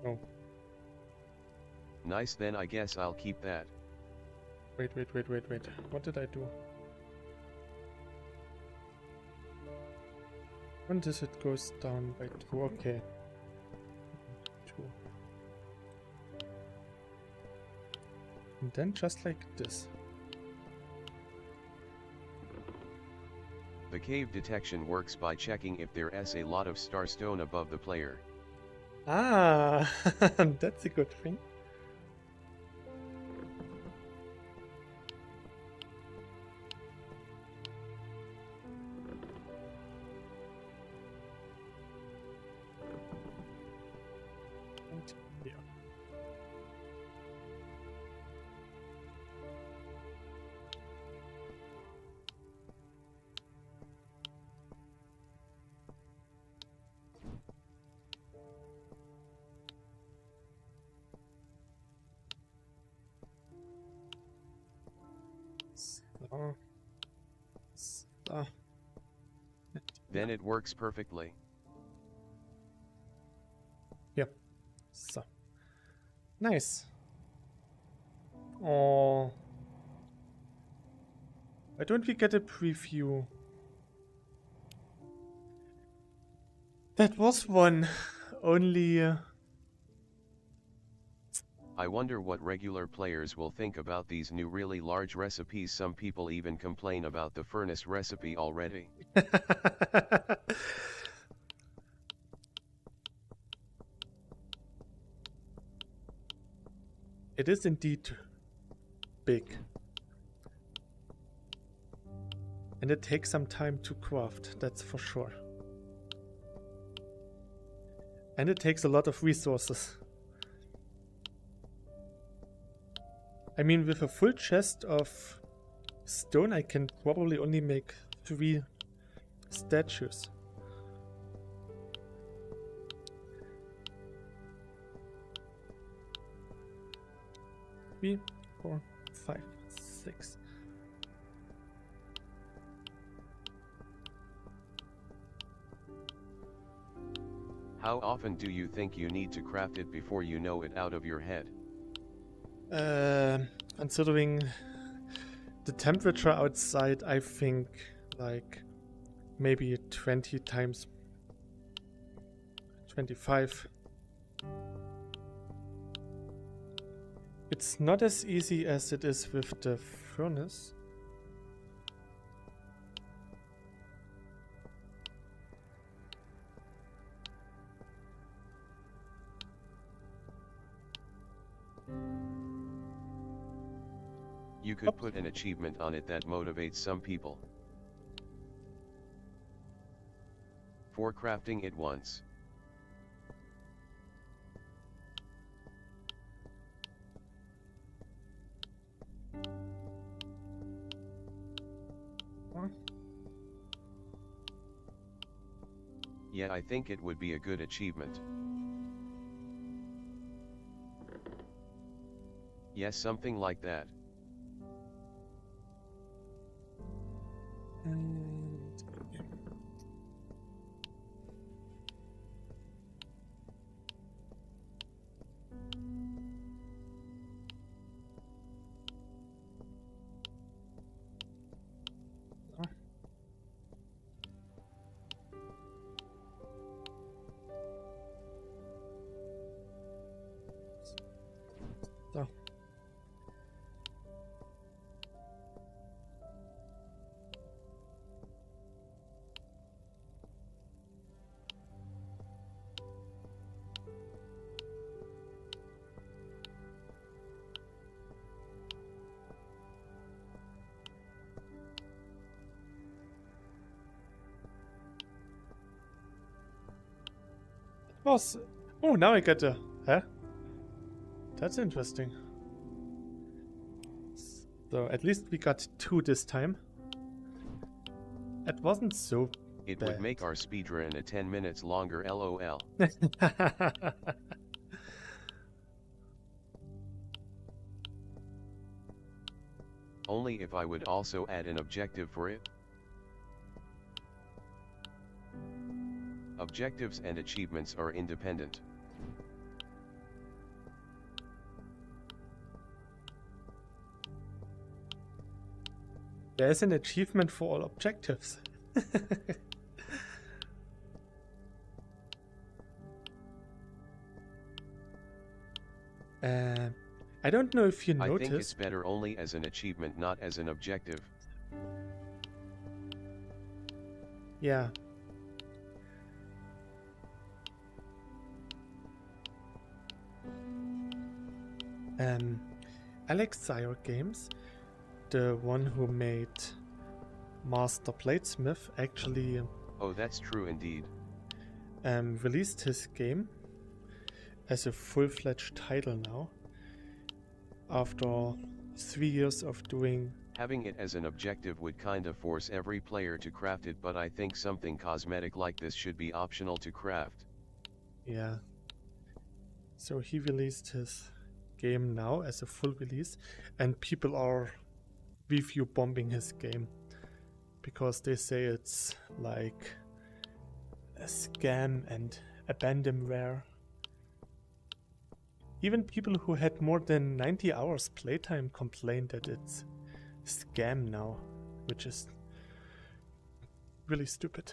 Oh. Nice, then I guess I'll keep that. Wait. What did I do? When does it goes down by 2? Okay. 2. And then just like this. The cave detection works by checking if there is a lot of starstone above the player. Ah, that's a good thing. And here. So. Then it works perfectly. Yep. So. Nice. Oh. Why don't we get a preview? That was one. Only... I wonder what regular players will think about these new really large recipes. Some people even complain about the furnace recipe already. It is indeed big. And it takes some time to craft, that's for sure. And it takes a lot of resources. I mean, with a full chest of stone, I can probably only make 3 statues. Three, 4, 5, 6. How often do you think you need to craft it before you know it out of your head? Considering the temperature outside, I think like maybe 20 times 25. It's not as easy as it is with the furnace. You could put an achievement on it that motivates some people. For crafting it once. Yeah, I think it would be a good achievement. Yes, something like that. Oh, now I get a... Huh? That's interesting. So at least we got 2 this time. It wasn't so It bad. would make our speedrun a 10 minutes longer, lol. Only if I would also add an objective for it. Objectives and achievements are independent. There's an achievement for all objectives. I don't know if you I noticed. think it's better only as an achievement, not as an objective. Yeah. Alex Zyre Games, the one who made Master Bladesmith, actually Oh, that's true indeed. released his game as a full-fledged title now, after 3 years of doing... Having it as an objective would kinda force every player to craft it, but I think something cosmetic like this should be optional to craft. Yeah. So he released his game now as a full release, and people are review bombing his game because they say it's like a scam and abandonware. Even people who had more than 90 hours playtime complained that it's scam now, which is really stupid.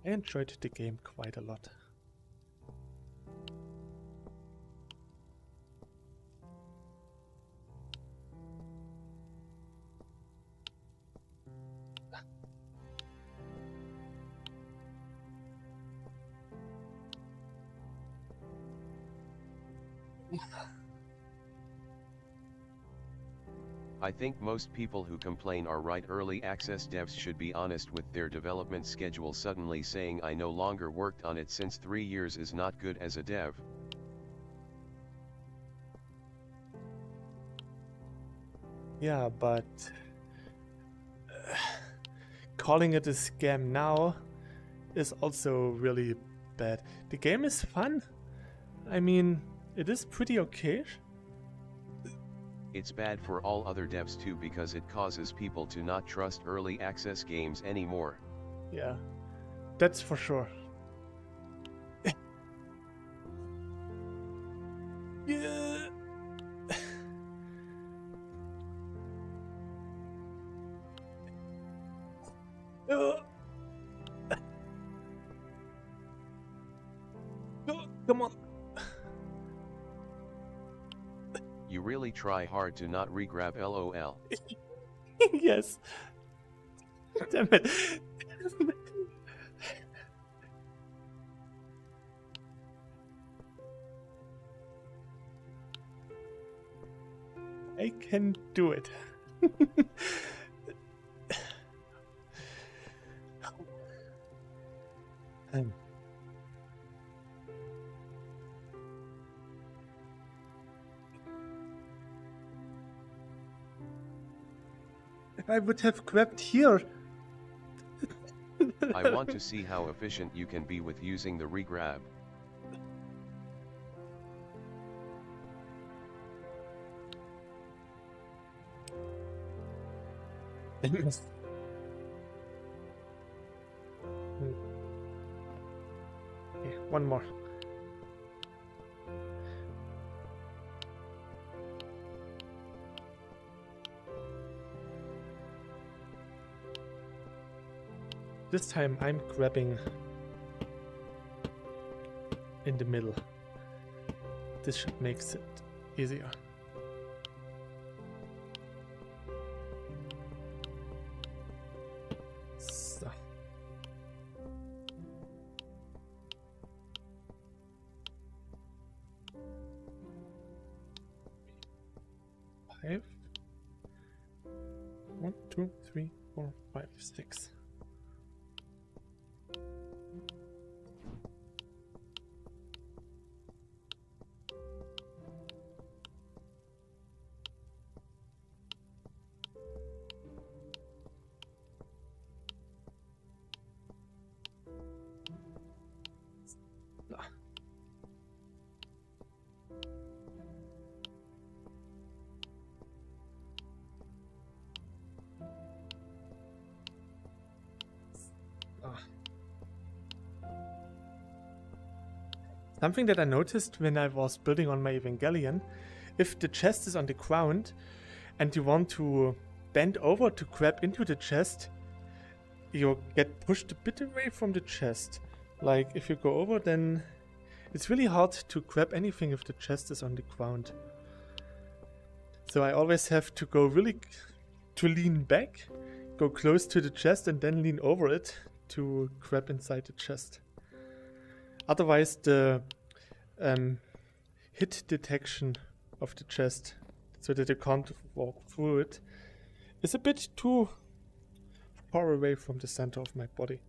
I enjoyed the game quite a lot. I think most people who complain are right. Early access devs should be honest with their development schedule. Suddenly saying I no longer worked on it since 3 years is not good as a dev. Yeah, but calling it a scam now is also really bad. The game is fun. I mean, it is pretty okay. It's bad for all other devs too, because it causes people to not trust early access games anymore. Yeah, that's for sure. Yeah. Oh. Oh, come on. You really try hard to not regrab, lol. Yes. Damn it. I can do it. If I would have grabbed here. I want to see how efficient you can be with using the regrab. Okay, one more. This time I'm grabbing in the middle. This should make it easier. So. Five. 1, 2, 3, 4, 5, 6. Something that I noticed when I was building on my Evangelion, if the chest is on the ground and you want to bend over to grab into the chest, you get pushed a bit away from the chest. Like if you go over, then it's really hard to grab anything if the chest is on the ground. So I always have to go to lean back, go close to the chest and then lean over it to grab inside the chest. Otherwise, the hit detection of the chest, so that you can't walk through it, is a bit too far away from the center of my body.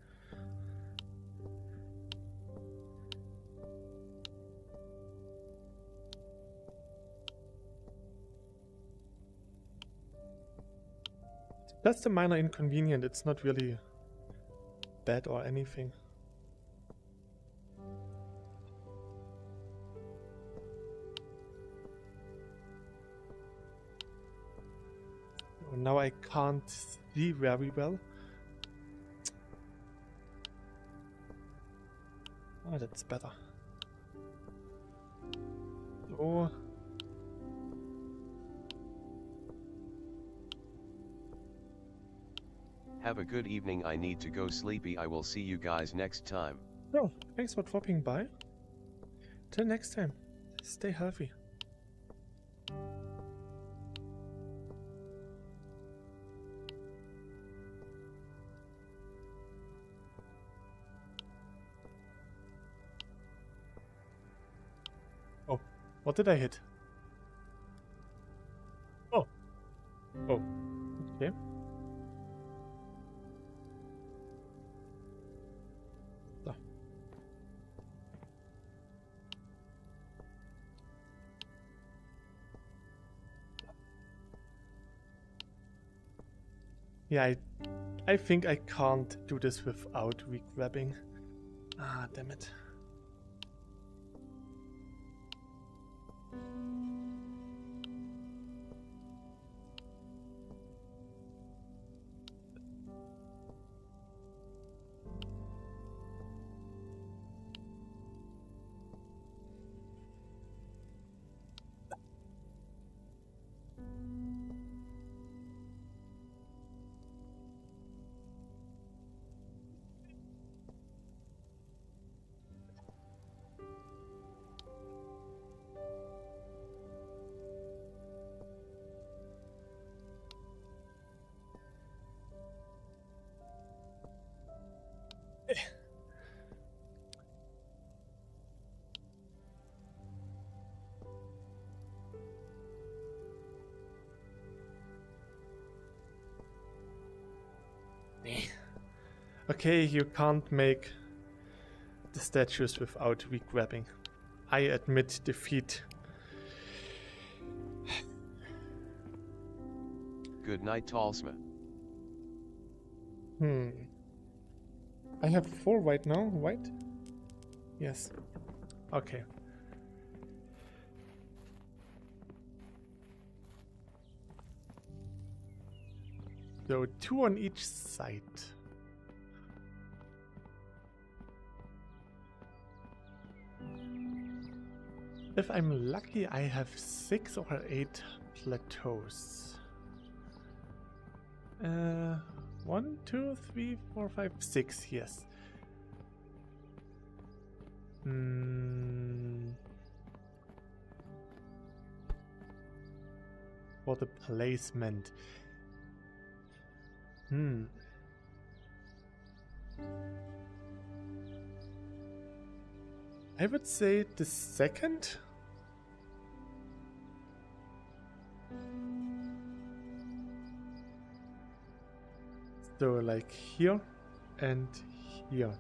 That's a minor inconvenience, it's not really bad or anything. Now I can't see very well. Oh, that's better. So. Have a good evening. I need to go sleepy. I will see you guys next time. Oh, thanks for dropping by. Till next time. Stay healthy. Oh, what did I hit? Oh. Oh. Okay. So. Yeah, I think I can't do this without re-grabbing. Ah, damn it. Okay, you can't make the statues without re-grabbing. I admit defeat. Good night, Talsma. I have 4 right now, right? Yes. Okay. So 2 on each side. If I'm lucky, I have 6 or 8 plateaus. 1, 2, 3, 4, 5, 6, yes. For the placement. I would say the second. So like here and here.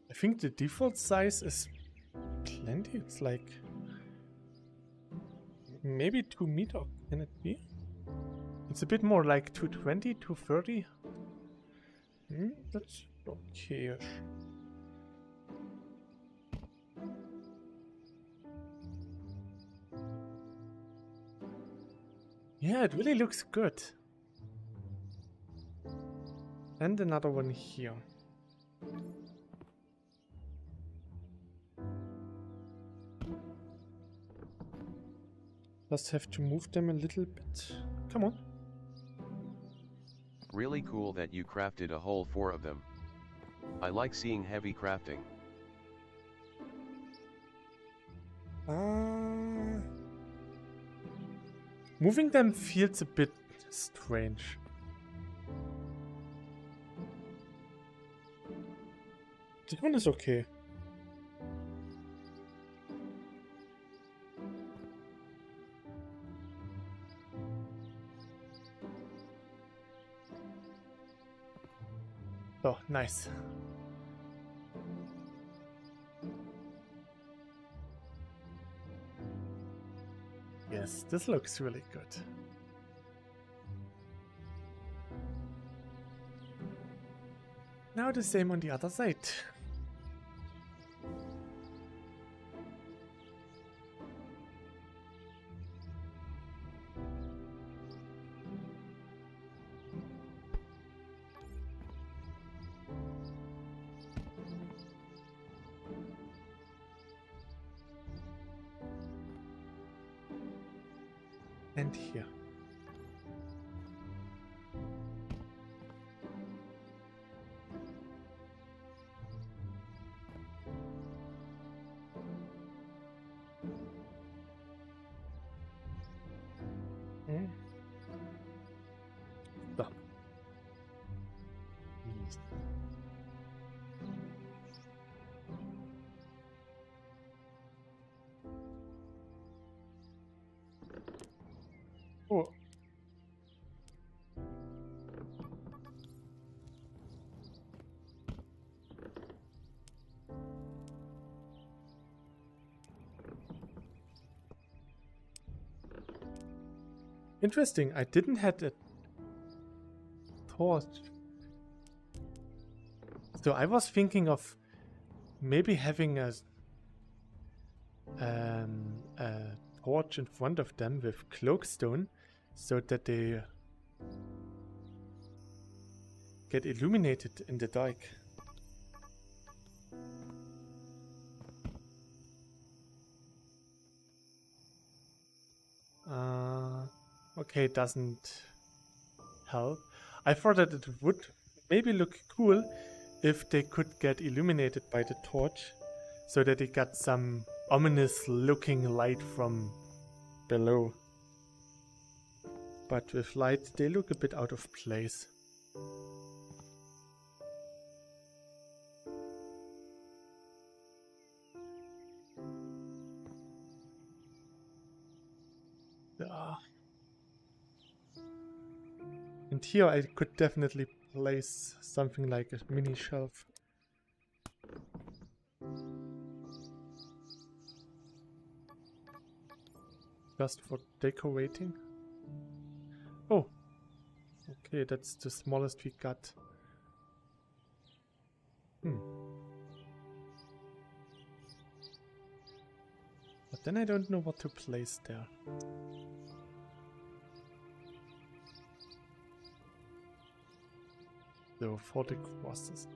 I think the default size is plenty. It's like maybe 2 meter. Can it be? It's a bit more like 220, 230. That's okay-ish. Yeah, it really looks good. And another one here. Just have to move them a little bit. Come on. Really cool that you crafted a whole 4 of them. I like seeing heavy crafting. Moving them feels a bit strange. This one is okay. Oh, nice. Yes, this looks really good. Now the same on the other side. And here. So. Oh. Interesting, I didn't have a torch. So I was thinking of maybe having a torch in front of them with cloakstone so that they get illuminated in the dark. Okay, it doesn't help. I thought that it would maybe look cool if they could get illuminated by the torch so that they got some ominous looking light from below. But with light they look a bit out of place. And here I could definitely place something like a mini shelf. Just for decorating. Oh, okay, that's the smallest we got. But then I don't know what to place there. So for the crosses.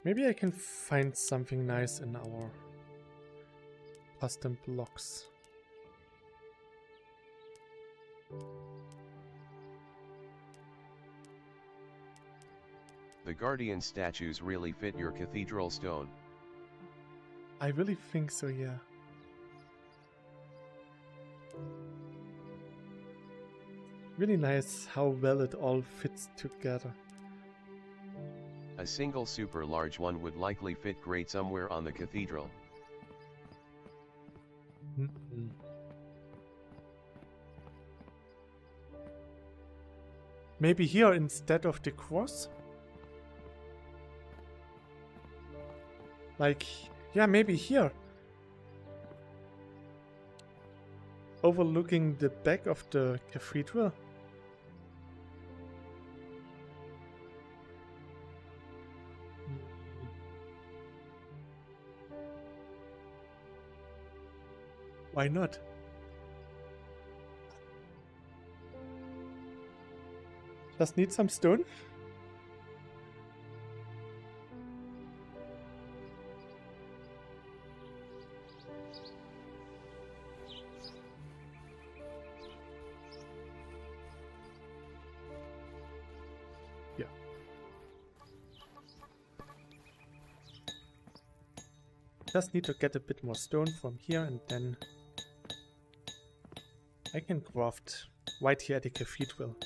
Maybe I can find something nice in our custom blocks. The guardian statues really fit your cathedral stone. I really think so, yeah. Really nice how well it all fits together. A single super large one would likely fit great somewhere on the cathedral. Mm-mm. Maybe here instead of the cross? Like, yeah, maybe here. Overlooking the back of the cathedral. Why not? Just need some stone. Yeah. Just need to get a bit more stone from here and then I can craft right here at the cathedral.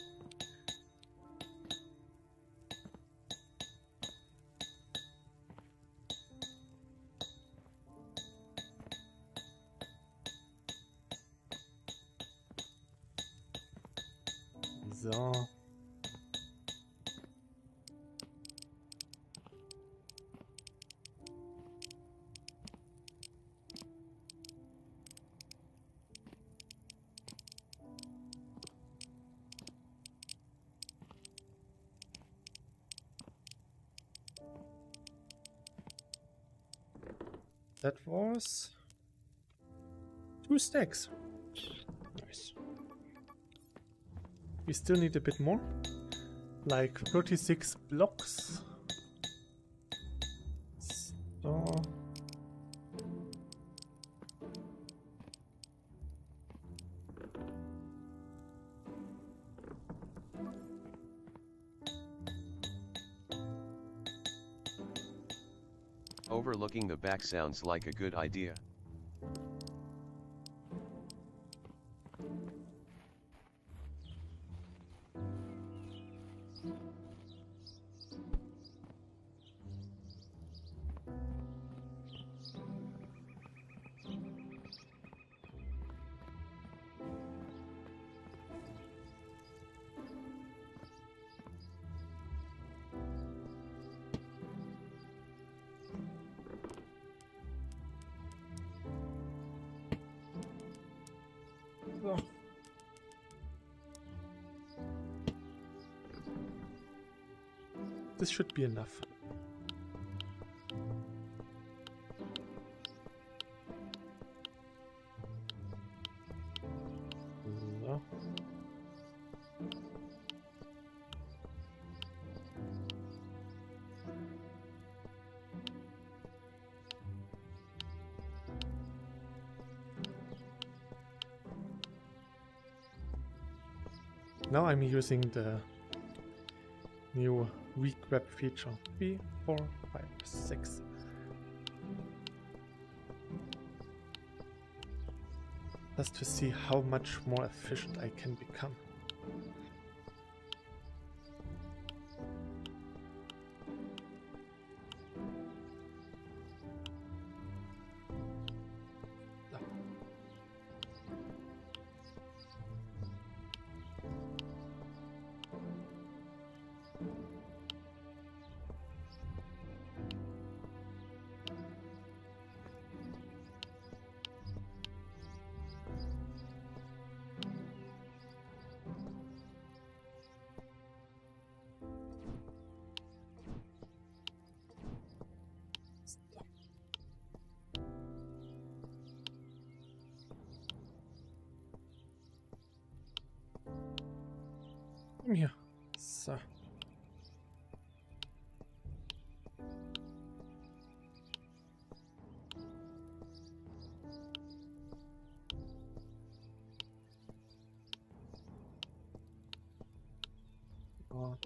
So. That was 2 stacks. Nice. We still need a bit more. Like 36 blocks. So. Overlooking the back sounds like a good idea. So. This should be enough. So. Now I'm using the new regrab feature. 3, 4, 5, 6. Just to see how much more efficient I can become. Come here. So. more.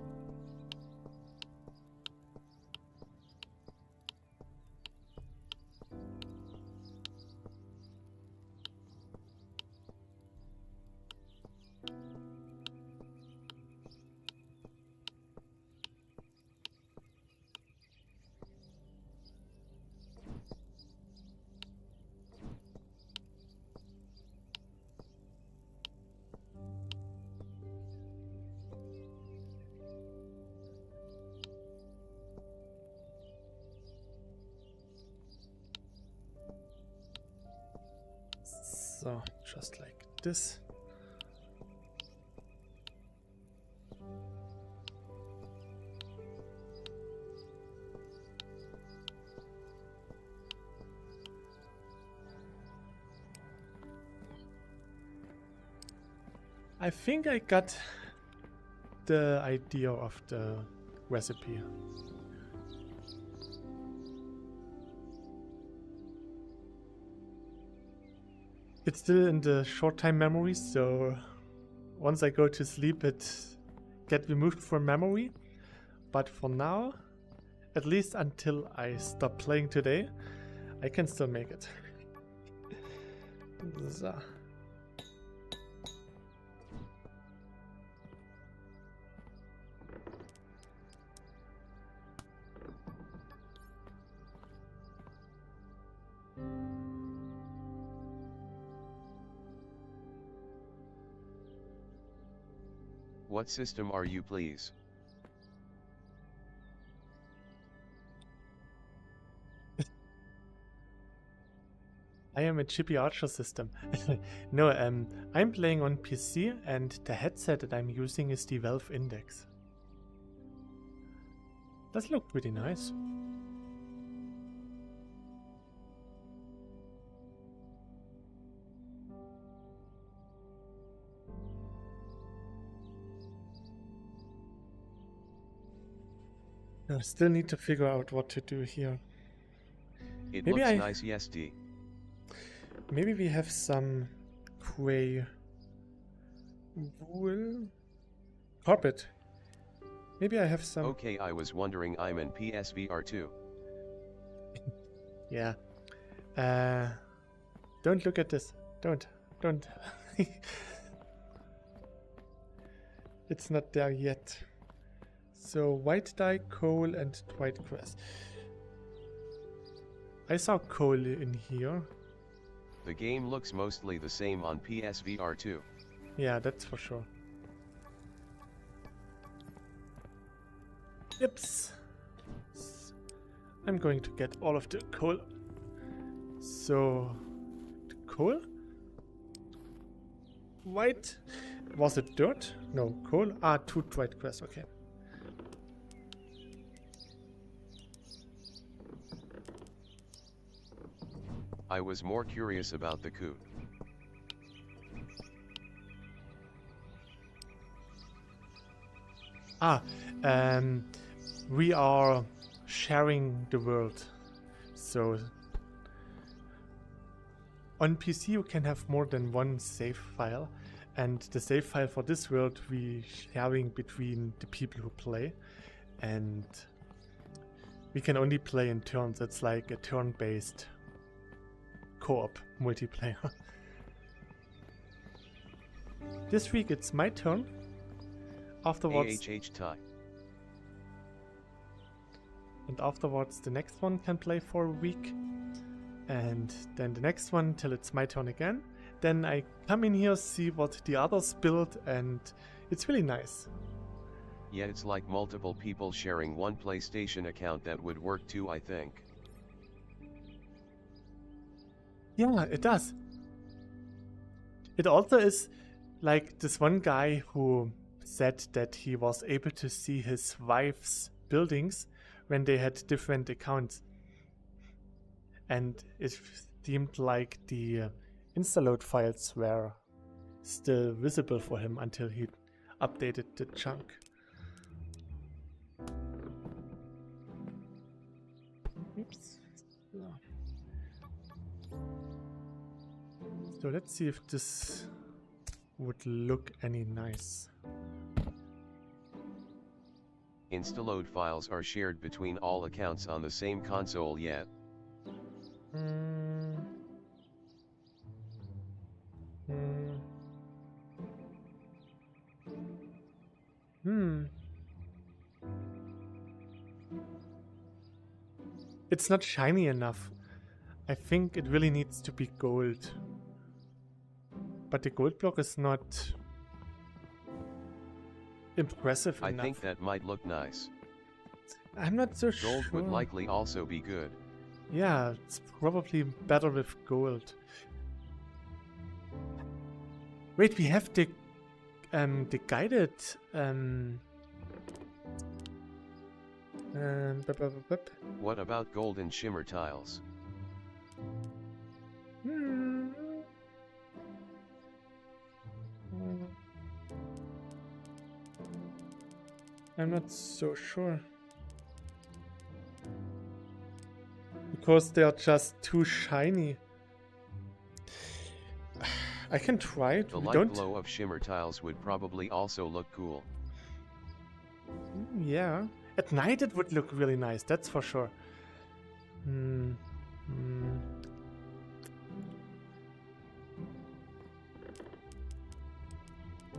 So, just like this. I think I got the idea of the recipe. It's still in the short time memory, so once I go to sleep it get removed from memory. But for now, at least until I stop playing today, I can still make it. So. What system are you, please? I am a chippy archer system. No, I'm playing on PC and the headset that I'm using is the Valve Index. Does look pretty nice. I still need to figure out what to do here. It Maybe looks nice, yes, D. Maybe we have some gray wool carpet. Maybe I have some. Okay, I was wondering, I'm in PSVR too. Yeah. Don't look at this. Don't. It's not there yet. So white dye, coal, and white grass. I saw coal in here. The game looks mostly the same on PSVR too. Yeah, that's for sure. Oops. I'm going to get all of the coal. So, the coal? White? Was it dirt? No, coal? Ah, 2 white grass, okay. I was more curious about the coop. We are sharing the world. So on PC you can have more than one save file, and the save file for this world we sharing between the people who play, and we can only play in turns. It's like a turn-based co-op multiplayer. This week it's my turn. Afterwards, tie. And afterwards the next one can play for a week. And then the next one till it's my turn again. Then I come in here, see what the others build, and it's really nice. Yeah, it's like multiple people sharing one PlayStation account. That would work too, I think. Yeah, it does. It also is like this one guy who said that he was able to see his wife's buildings when they had different accounts. And it seemed like the installed files were still visible for him until he updated the chunk. Oops. So let's see if this would look any nice. Installed files are shared between all accounts on the same console yet. It's not shiny enough. I think it really needs to be gold. But the gold block is not impressive I enough. think that might look nice. I'm not so sure. Gold would likely also be good. Yeah, it's probably better with gold. Wait, we have the guided What about golden shimmer tiles? I'm not so sure. Because they are just too shiny. I can try it. The light glow of shimmer tiles would probably also look cool. Yeah. At night it would look really nice, that's for sure.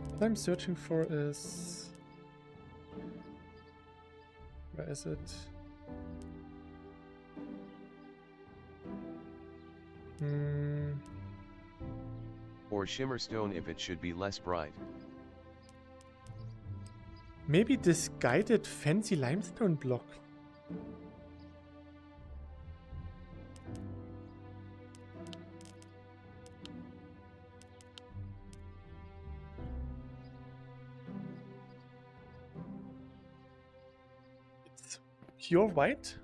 What I'm searching for is... Where is it? Or shimmer stone if it should be less bright. Maybe this guided fancy limestone block. It's pure white.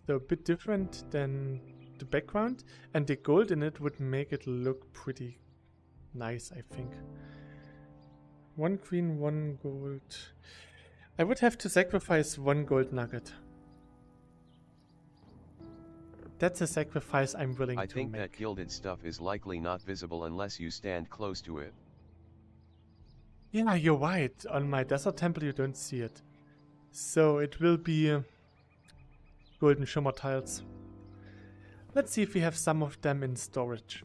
So a bit different than the background, and the gold in it would make it look pretty nice, I think. 1 green, 1 gold. I would have to sacrifice 1 gold nugget. That's a sacrifice I'm willing to make. I think that gilded stuff is likely not visible unless you stand close to it. Yeah, you're right. On my desert temple you don't see it. So it will be golden shimmer tiles. Let's see if we have some of them in storage.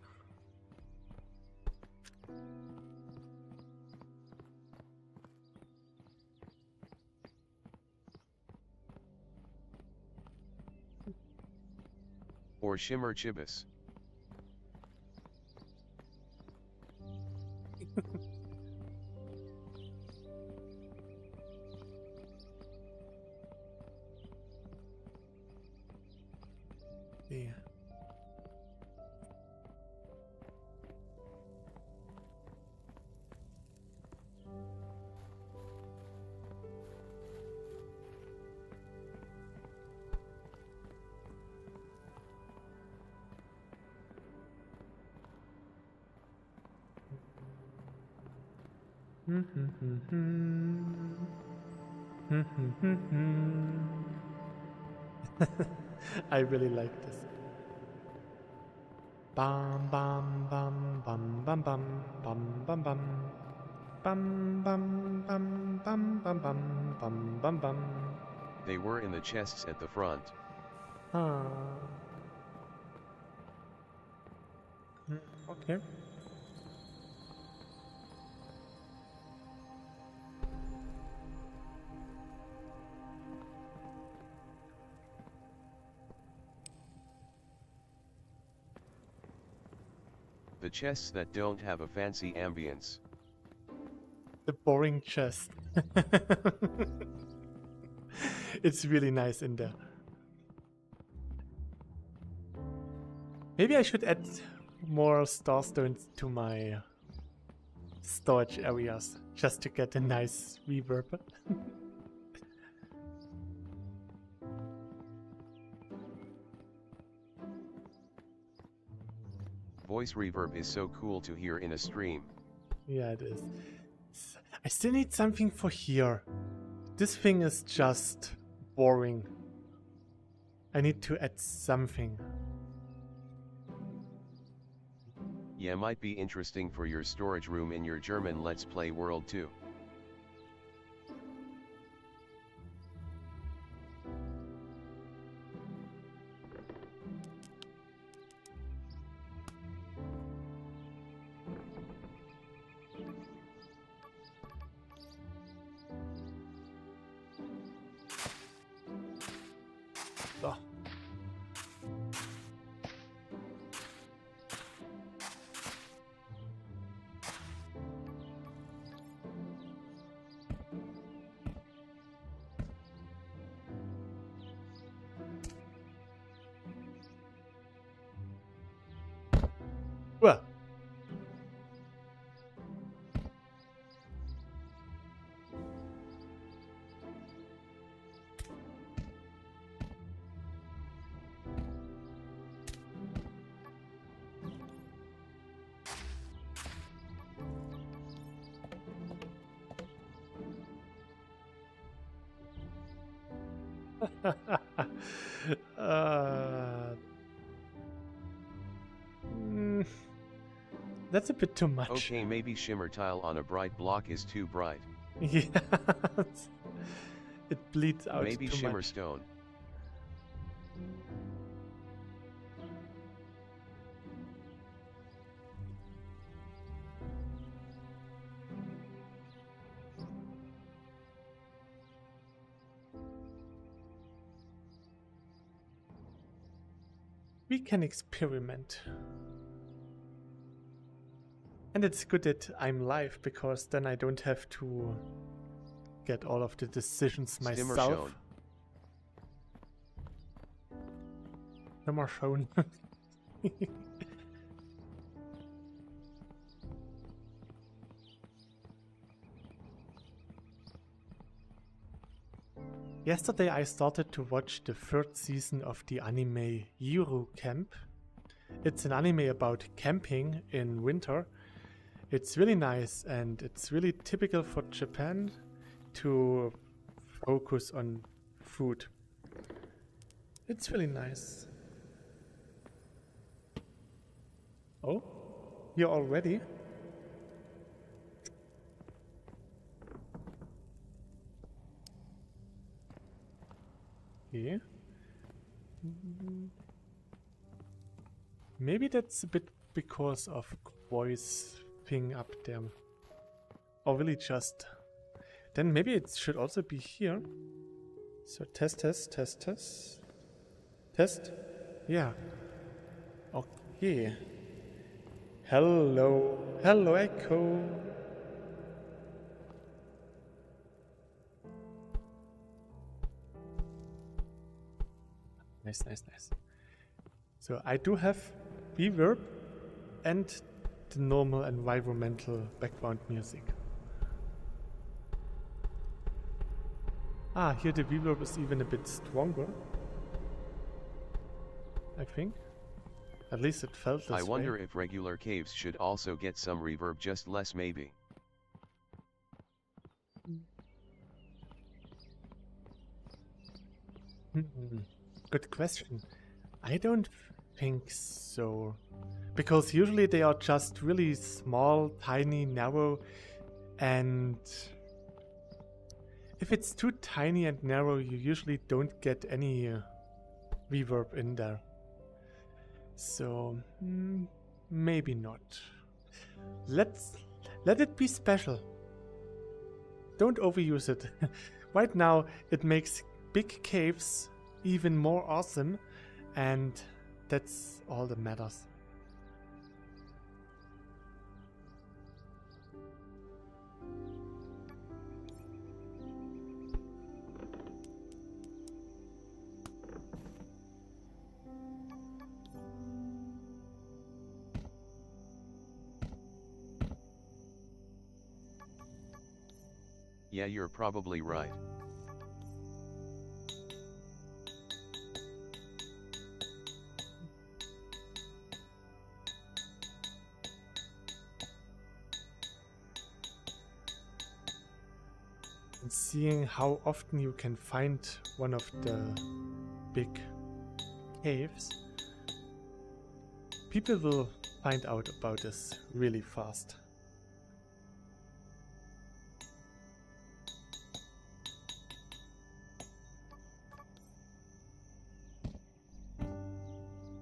Or shimmer chibis. Yeah. I really like this. Bam bam bam bam bam bam bam bam bam bam bam bam bam bam bam bam bam bam. They were in the chests at the front. Okay. The chests that don't have a fancy ambience. The boring chest. It's really nice in there. Maybe I should add more starstones to my storage areas just to get a nice reverb. Voice reverb is so cool to hear in a stream. Yeah, it is. I still need something for here. This thing is just boring. I need to add something. Yeah, might be interesting for your storage room in your German Let's Play world too. So. Well. uh, mm, that's a bit too much. Okay, maybe shimmer tile on a bright block is too bright. Yeah, it bleeds out Maybe too shimmer much. stone. We can experiment. And it's good that I'm live, because then I don't have to get all of the decisions Stimmer myself. shown. Stimmer shown. Yesterday I started to watch the third season of the anime Yuru Camp. It's an anime about camping in winter. It's really nice, and it's really typical for Japan to focus on food. It's really nice. Oh, you're already? Okay. Maybe that's a bit because of voice thing up there. Or really just... Then maybe it should also be here. So test. Test? Yeah. Okay. Hello. Hello, Echo. Nice. So I do have reverb and the normal environmental background music. Ah, here the reverb is even a bit stronger, I think. At least it felt this way. I wonder if regular caves should also get some reverb, just less maybe. Good question. I don't think so. Because usually they are just really small, tiny, narrow, and if it's too tiny and narrow, you usually don't get any reverb in there. So, maybe not. Let it be special. Don't overuse it. Right now, it makes big caves even more awesome, and that's all that matters. Yeah, you're probably right. And seeing how often you can find one of the big caves, people will find out about this really fast.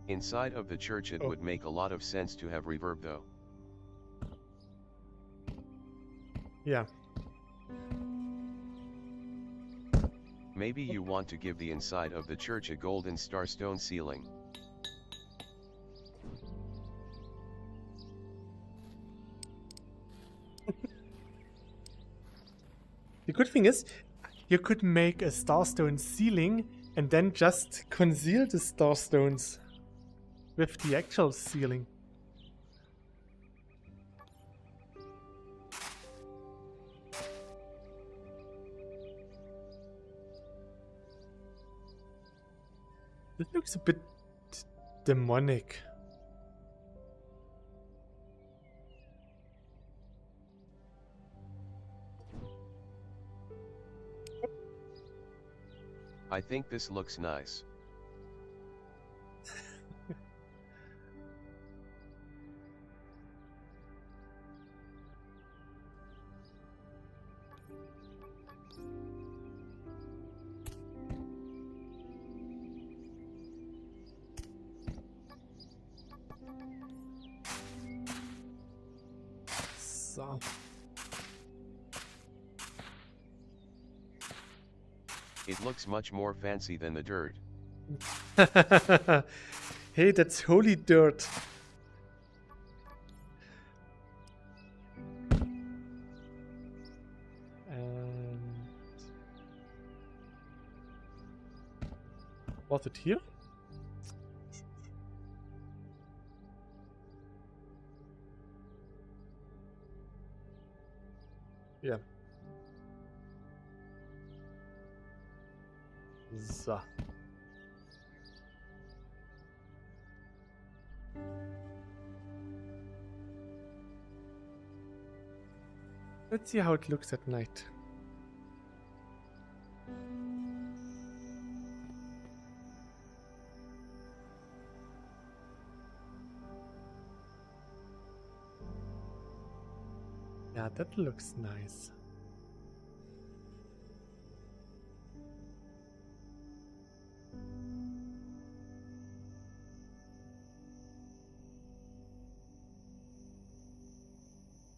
Inside of the church it would make a lot of sense to have reverb though. Yeah. Maybe you want to give the inside of the church a golden starstone ceiling. The good thing is, you could make a starstone ceiling and then just conceal the starstones with the actual ceiling. This looks a bit demonic. I think this looks nice. So. It looks much more fancy than the dirt. Hey, that's holy dirt. And was it here? Yeah. So. Let's see how it looks at night. Yeah, that looks nice.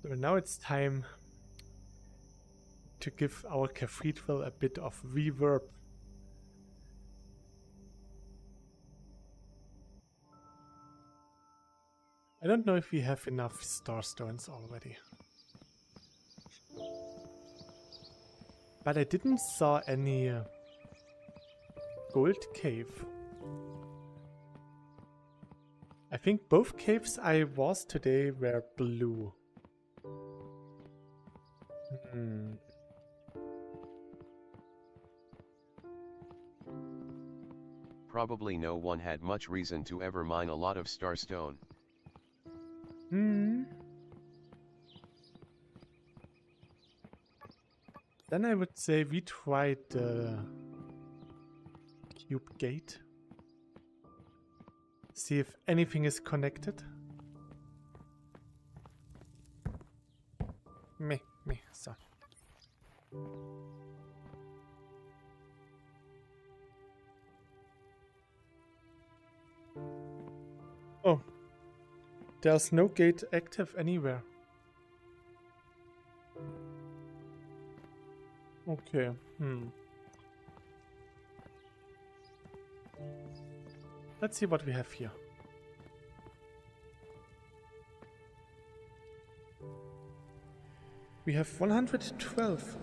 So now it's time to give our cathedral a bit of reverb. I don't know if we have enough starstones already. But I didn't saw any gold cave. I think both caves I was today were blue. Probably no one had much reason to ever mine a lot of starstone. Then I would say we tried the cube gate. See if anything is connected. So. Oh. There's no gate active anywhere. Okay, Let's see what we have here. We have 112.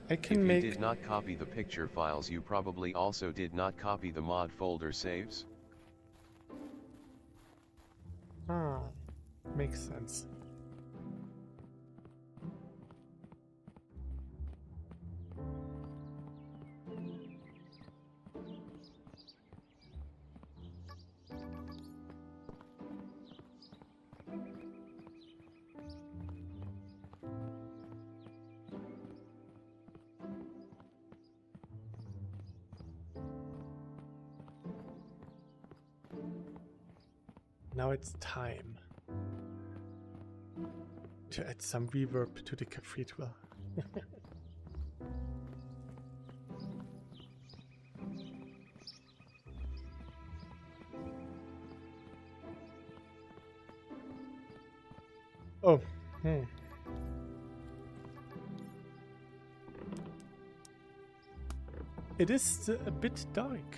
I can make... If you did not copy the picture files, you probably also did not copy the mod folder saves. Ah, makes sense. Now it's time. to add some reverb to the cathedral. Oh, It is a bit dark.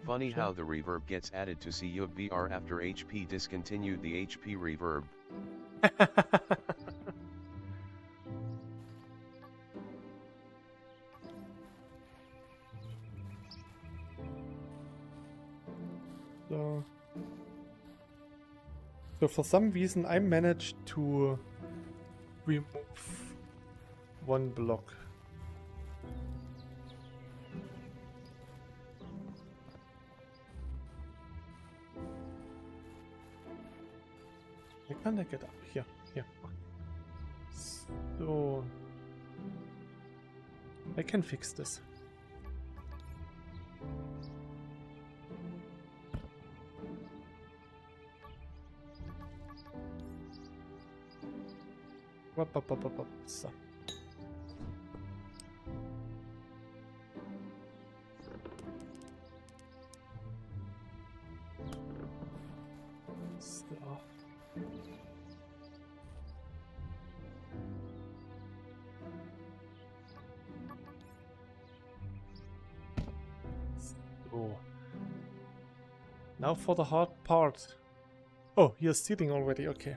Funny how the reverb gets added to cyubeVR after HP discontinued the HP reverb. So for some reason I managed to remove one block. Where can I get up? Here. So I can fix this. So. Now for the hard part. Oh, you're stealing already, okay.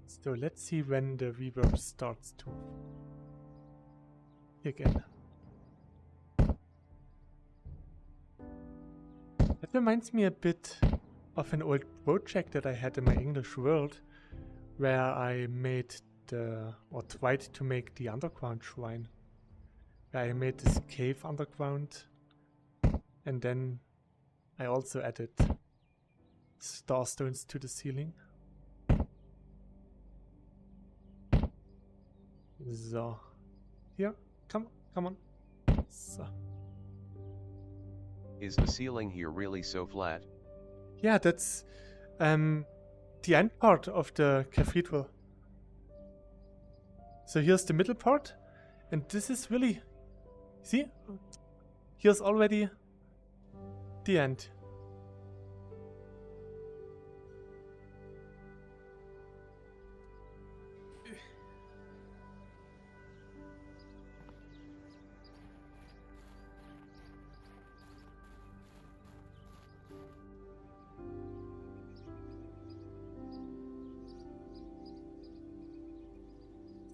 So let's see when the reverb starts to again. That reminds me a bit of an old project that I had in my English world, where I made or tried to make the underground shrine. Where I made this cave underground, and then I also added star stones to the ceiling. So, here, come on. So. Is the ceiling here really so flat? Yeah, that's the end part of the cathedral. So here's the middle part, and this is really, see, here's already the end.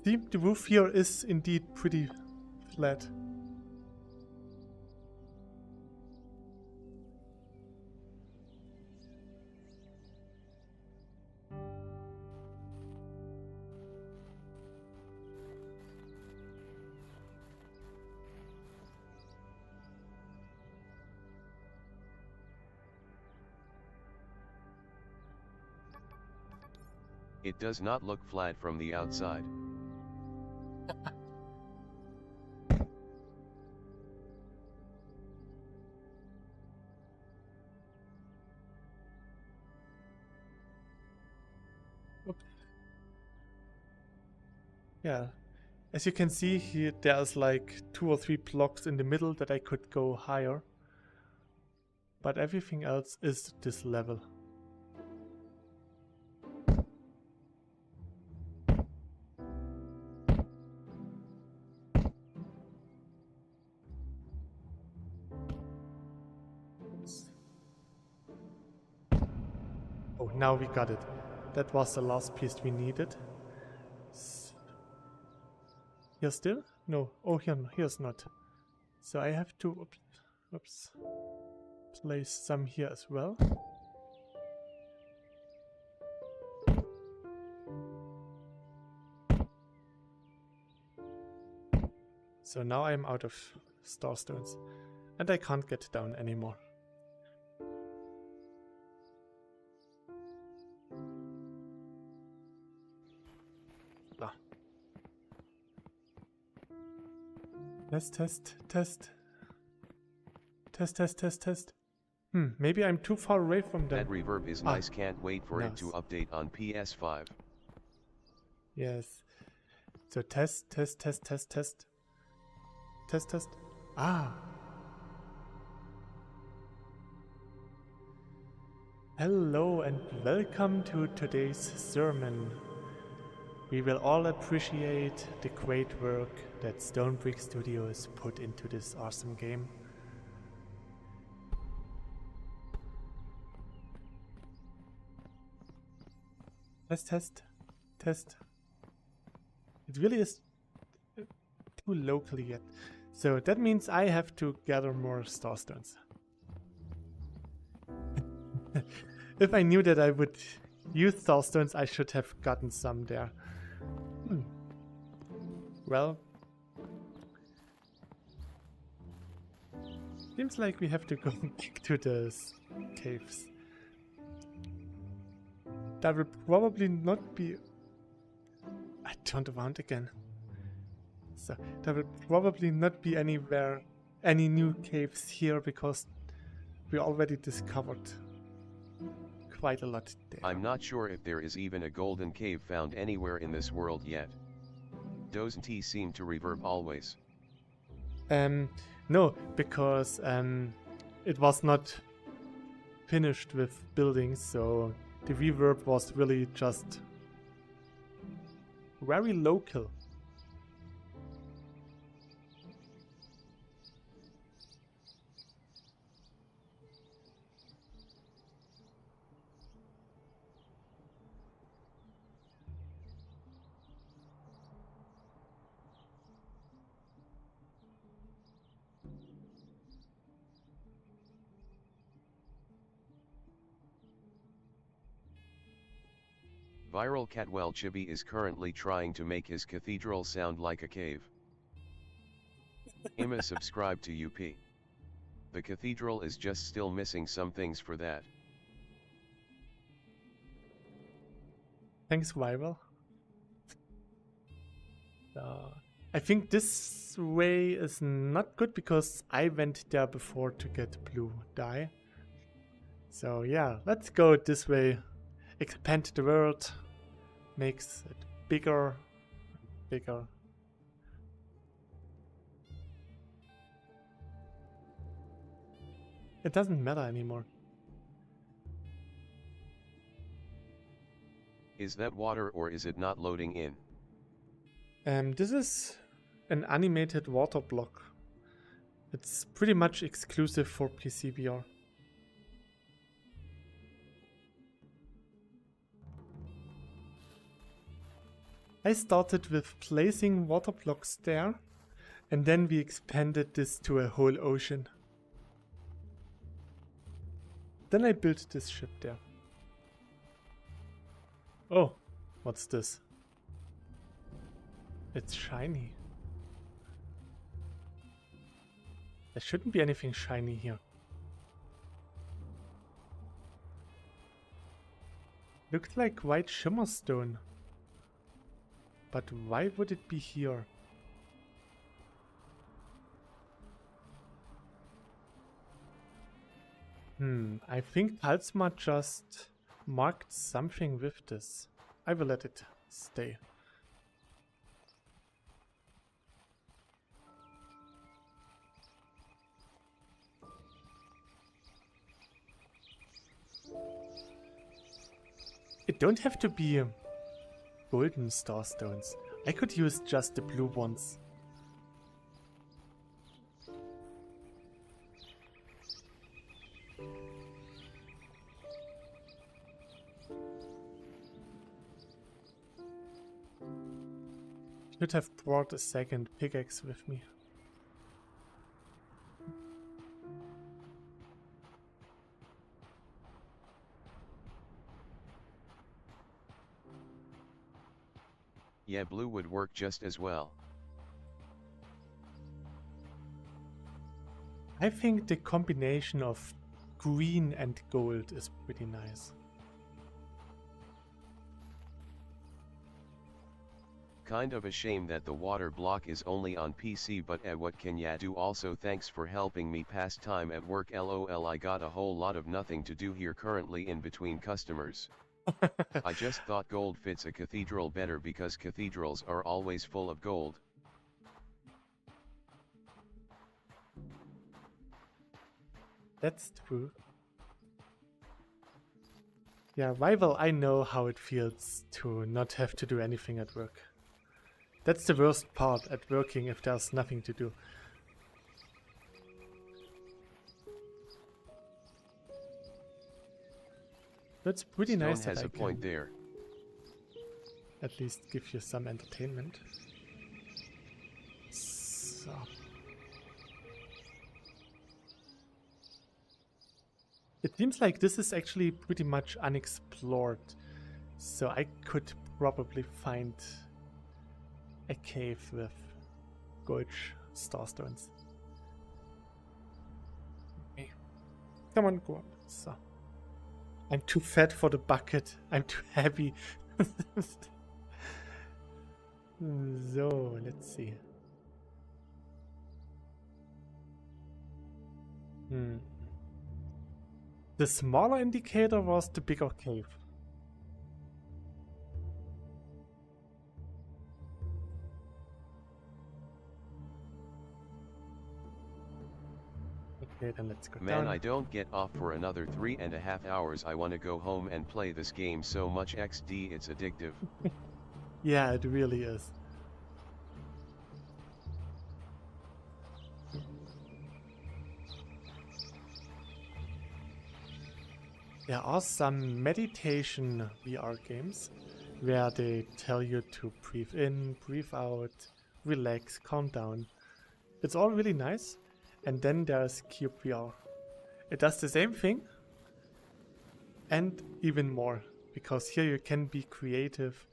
See, the roof here is indeed pretty flat. It does not look flat from the outside. Yeah, as you can see here, there's like 2 or 3 blocks in the middle that I could go higher, but everything else is this level. Oh, now we got it. That was the last piece we needed. Here still? No. Oh, here's not. So I have to place some here as well. So now I'm out of star stones, and I can't get down anymore. Let's test. Test, test, test, test. Maybe I'm too far away from them. That reverb is nice, can't wait for it to nice. update on PS5. Yes. So test, test, test, test, test. Test, test. Ah. Hello and welcome to today's sermon. We will all appreciate the great work that Stonebrick Studios put into this awesome game. Test, test, test. It really is too locally yet. So that means I have to gather more starstones. If I knew that I would use starstones, I should have gotten some there. Well, seems like we have to go back to the caves. That will probably not be... I turned around again. So there will probably not be any new caves here because we already discovered quite a lot there. I'm not sure if there is even a golden cave found anywhere in this world yet. Doesn't he seem to reverb always? No, because it was not finished with building, so the reverb was really just very local. Viral Catwell Chibi is currently trying to make his cathedral sound like a cave. Emma subscribe to UP. The cathedral is just still missing some things for that. Thanks, Viral. I think this way is not good because I went there before to get blue dye. So yeah, let's go this way. Expand the world. Makes it bigger, bigger. It doesn't matter anymore. Is that water or is it not loading in? This is an animated water block. It's pretty much exclusive for PCVR. I started with placing water blocks there, and then we expanded this to a whole ocean. Then I built this ship there. Oh, what's this? It's shiny. There shouldn't be anything shiny here. Looks like white shimmer stone. But why would it be here? I think Halsma just marked something with this. I will let it stay. It don't have to be golden starstones. I could use just the blue ones. Should have brought a second pickaxe with me. Yeah, blue would work just as well. I think the combination of green and gold is pretty nice. Kind of a shame that the water block is only on PC, but what can ya do? Also thanks for helping me pass time at work. LOL, I got a whole lot of nothing to do here currently in between customers. I just thought gold fits a cathedral better because cathedrals are always full of gold. That's true. Yeah, why will I know how it feels to not have to do anything at work? That's the worst part at working, if there's nothing to do. That's pretty Stone nice that has I a point can there. at least give you some entertainment. So. It seems like this is actually pretty much unexplored, so I could probably find a cave with gold starstones. Okay. Come on, go up. So. I'm too fat for the bucket. I'm too heavy. So, let's see. The smaller indicator was the bigger cave. Okay, then let's go Man, down. I don't get off for another 3.5 hours. I wanna go home and play this game so much XD, it's addictive. Yeah, it really is. There are some meditation VR games where they tell you to breathe in, breathe out, relax, calm down. It's all really nice. And then there's cyubeVR. It does the same thing and even more, because here you can be creative,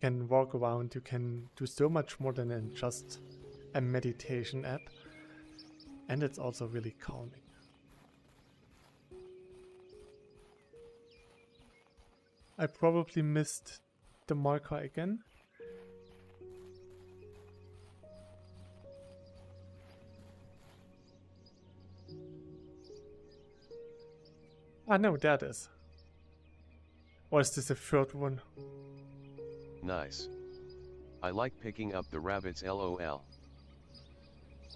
you can walk around, you can do so much more than in just a meditation app, and it's also really calming. I probably missed the marker again. Ah no, there it is. Or is this a third one? Nice. I like picking up the rabbits, LOL.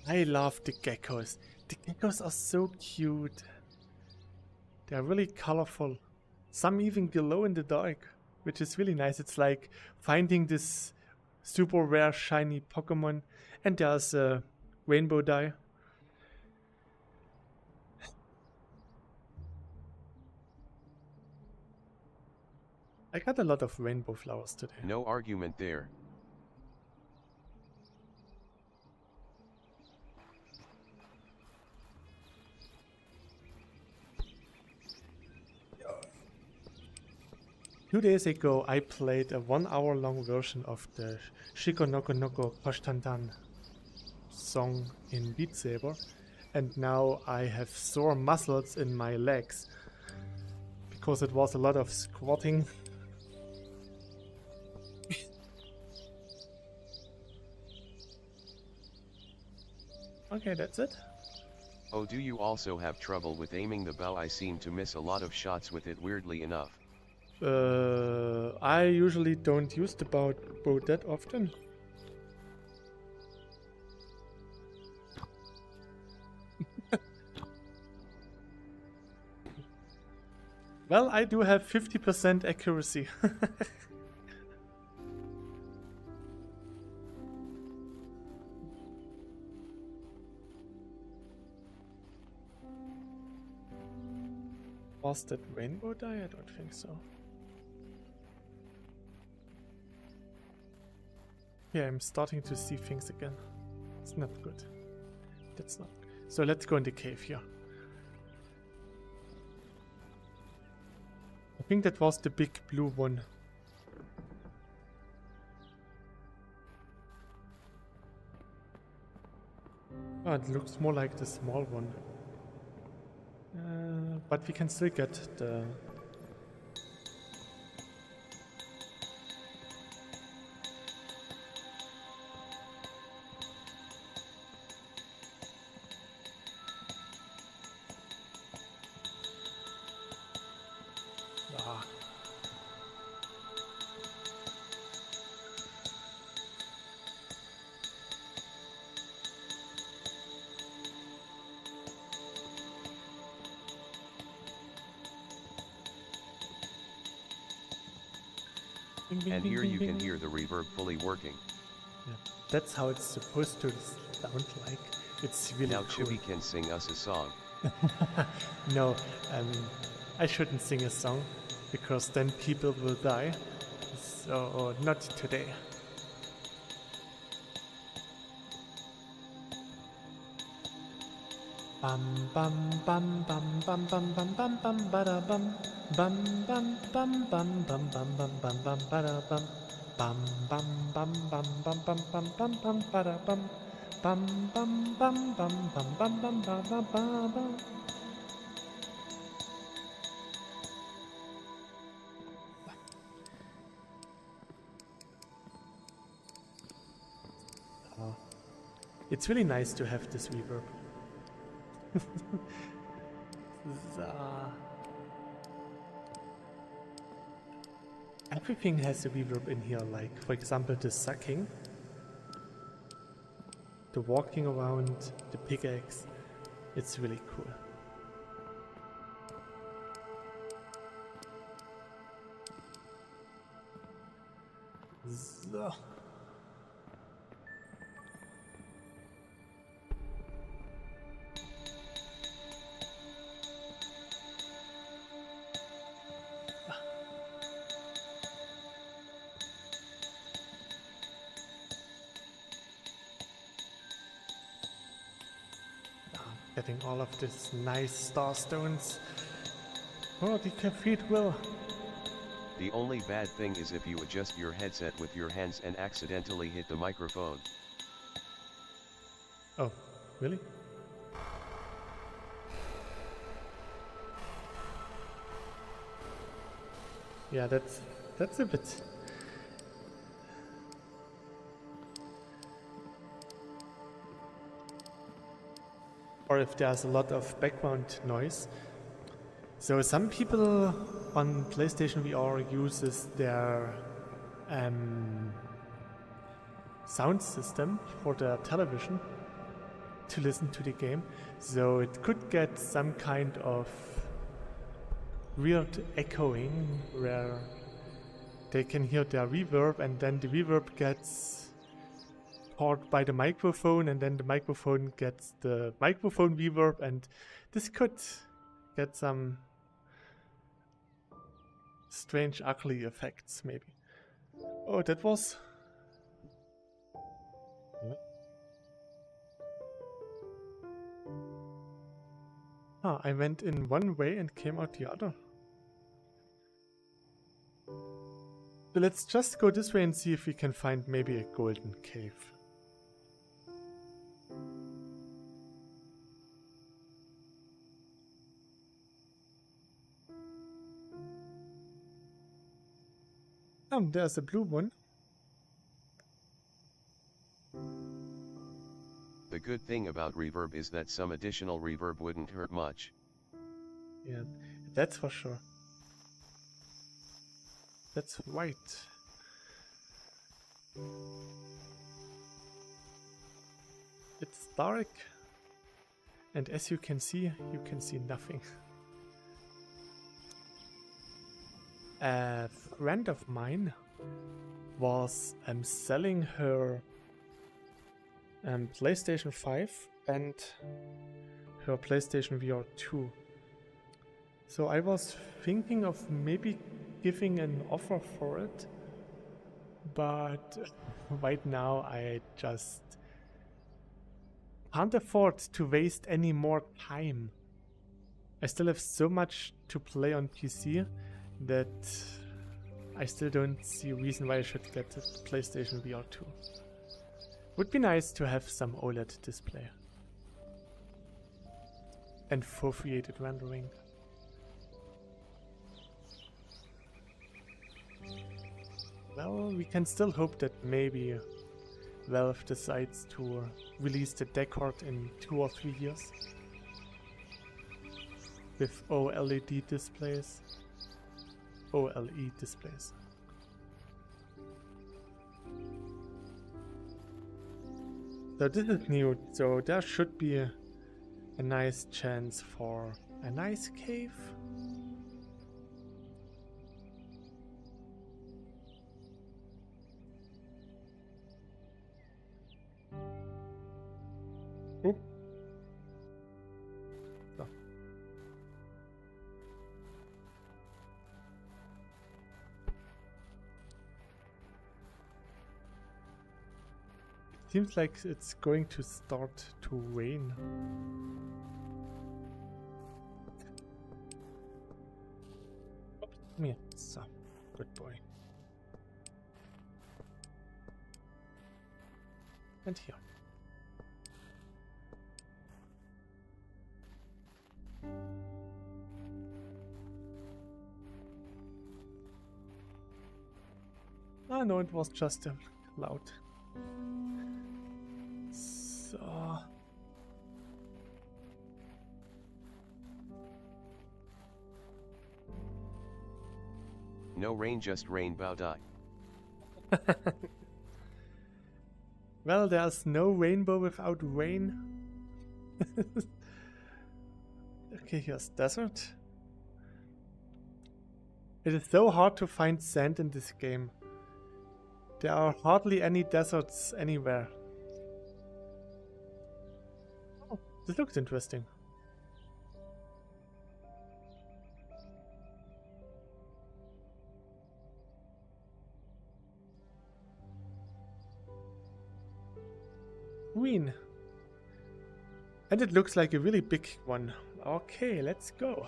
I love the geckos. The geckos are so cute. They're really colorful. Some even glow in the dark, which is really nice. It's like finding this super rare shiny Pokemon. And there's a rainbow dye. I got a lot of rainbow flowers today. No argument there. Two days ago I played a 1 hour long version of the Shiko Noko Noko Koshtantan song in Beat Saber, and now I have sore muscles in my legs because it was a lot of squatting. Okay, that's it. Oh, do you also have trouble with aiming the bow? I seem to miss a lot of shots with it, weirdly enough. I usually don't use the bow that often. Well, I do have 50% accuracy. Was that rainbow dye? I don't think so. Yeah, I'm starting to see things again. It's not good. That's not good. So let's go in the cave here. I think that was the big blue one. Oh, it looks more like the small one. But we can still get the... Bing, bing, And bing, here bing, you bing. can hear the reverb fully working. Yeah, that's how it's supposed to sound like. It's really Now cool. Chibi can sing us a song. No, I shouldn't sing a song because then people will die. So not today. Bum bum bum bum bum bum bum bum bum bada bum bum bum bum bum bum bum bum bum bum bada bum bum bum bum bum bum bum bum bum bum bada bum bum bum bum bum bum bum bum bum bum bum bum. It's really nice to have this reverb. Everything has a reverb in here, like for example the sucking, the walking around, the pickaxe. It's really cool. So. Getting all of these nice star stones. Oh, the cathedral. The only bad thing is if you adjust your headset with your hands and accidentally hit the microphone. Oh, really? Yeah, that's a bit. Or if there's a lot of background noise. So some people on PlayStation VR uses their sound system for their television to listen to the game. So it could get some kind of weird echoing where they can hear their reverb and then the reverb gets caught by the microphone and then the microphone gets the microphone reverb, and this could get some strange ugly effects maybe. Oh, that was... Ah, I went in one way and came out the other. So let's just go this way and see if we can find maybe a golden cave. There's a blue one. The good thing about reverb is that some additional reverb wouldn't hurt much. Yeah, that's for sure. That's white. It's dark. And as you can see nothing. A friend of mine was selling her PlayStation 5 and her PlayStation VR 2. So I was thinking of maybe giving an offer for it, but right now I just can't afford to waste any more time. I still have so much to play on PC that I still don't see a reason why I should get a PlayStation VR 2. Would be nice to have some OLED display. And foveated rendering. Well, we can still hope that maybe Valve decides to release the Deckard in 2 or 3 years. With OLED displays. OLED displays. So this is new, so there should be a nice chance for a nice cave. Oh. So. It seems like it's going to start to rain. Come here. So, good boy. And here. Ah, no, it was just a cloud. So. No rain, just rain, bow die. Well, there's no rainbow without rain. Okay, here's desert. It is so hard to find sand in this game. There are hardly any deserts anywhere. Oh, this looks interesting. Green. And it looks like a really big one. Okay, let's go.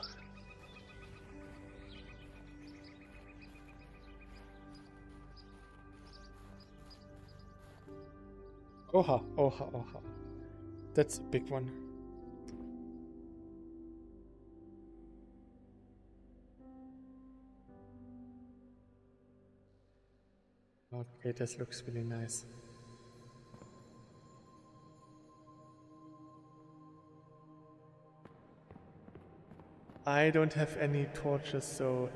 Oha, oha, oha. That's a big one. Okay, this looks really nice. I don't have any torches, so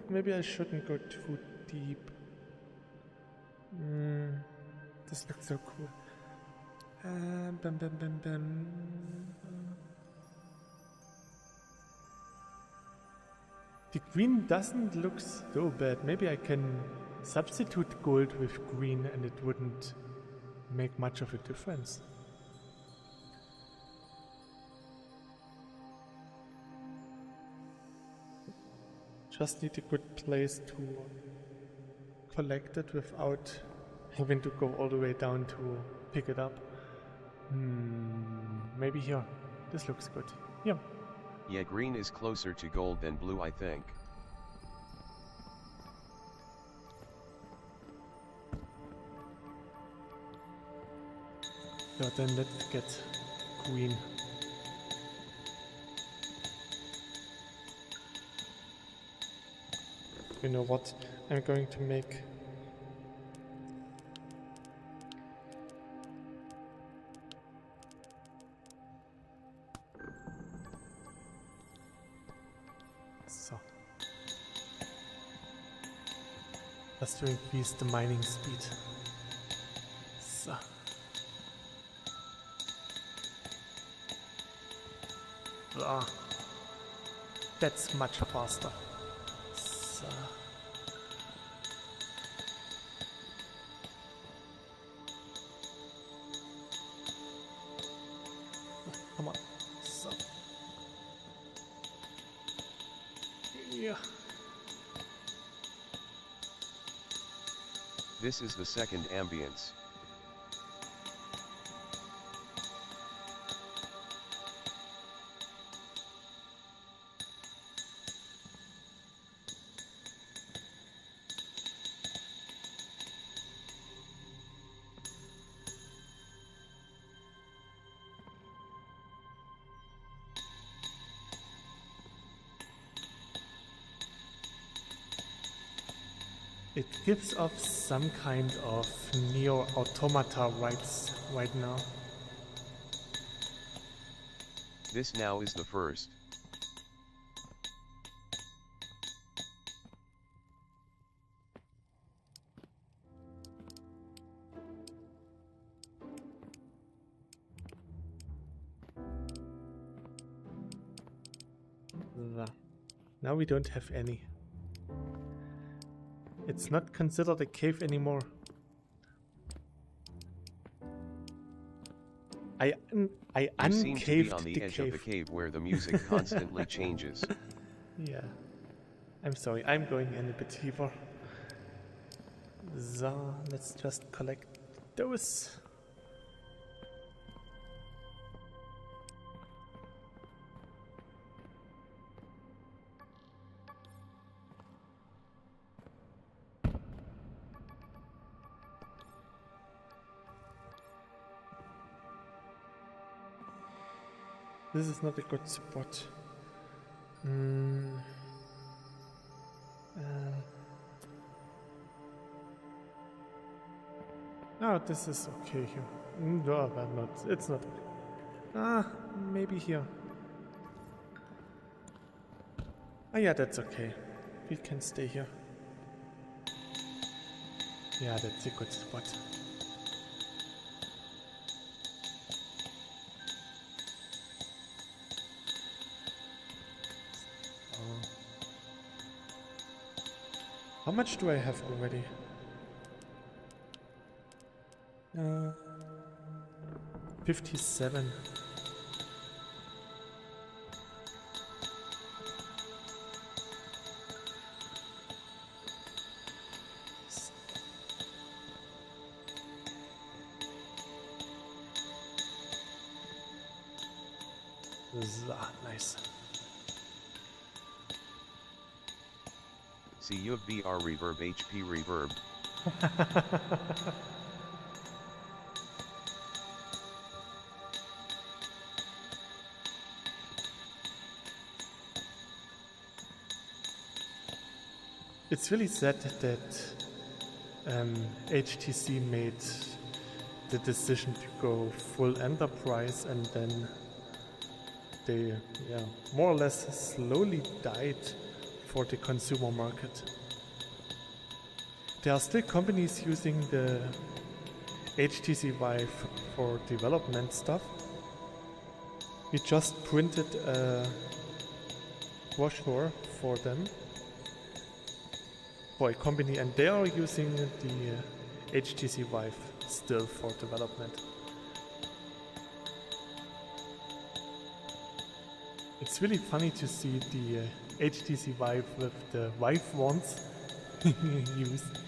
maybe I shouldn't go too deep. This looks so cool. Bam, bam, bam, bam. The green doesn't look so bad. Maybe I can substitute gold with green and it wouldn't make much of a difference. Just need a good place to collect it without having to go all the way down to pick it up. Maybe here. This looks good. Yeah. Yeah, green is closer to gold than blue, I think. Yeah, then let's get green. You know what? I'm going to make so just to increase the mining speed. So that's much faster. So come on. So yeah. This is the second ambience. It gives off some kind of Neo Automata vibes right now. This now is the first. Now we don't have any. It's not considered a cave anymore. I You seem to be uncaved on the the edge of the cave. cave where the music constantly changes. Yeah. I'm sorry, I'm going in a bit deeper. So, let's just collect those. This is not a good spot. No, this is okay here. No, but not. It's not. Maybe here. Ah, yeah, that's okay. We can stay here. Yeah, that's a good spot. How much do I have already? 57. Nice. cyubeVR reverb HP reverb. It's really sad that HTC made the decision to go full enterprise and then they more or less slowly died for the consumer market. There are still companies using the HTC Vive for development stuff. We just printed a brochure for them, for a company, and they are using the HTC Vive still for development. It's really funny to see the HTC Vive with the Vive wands used.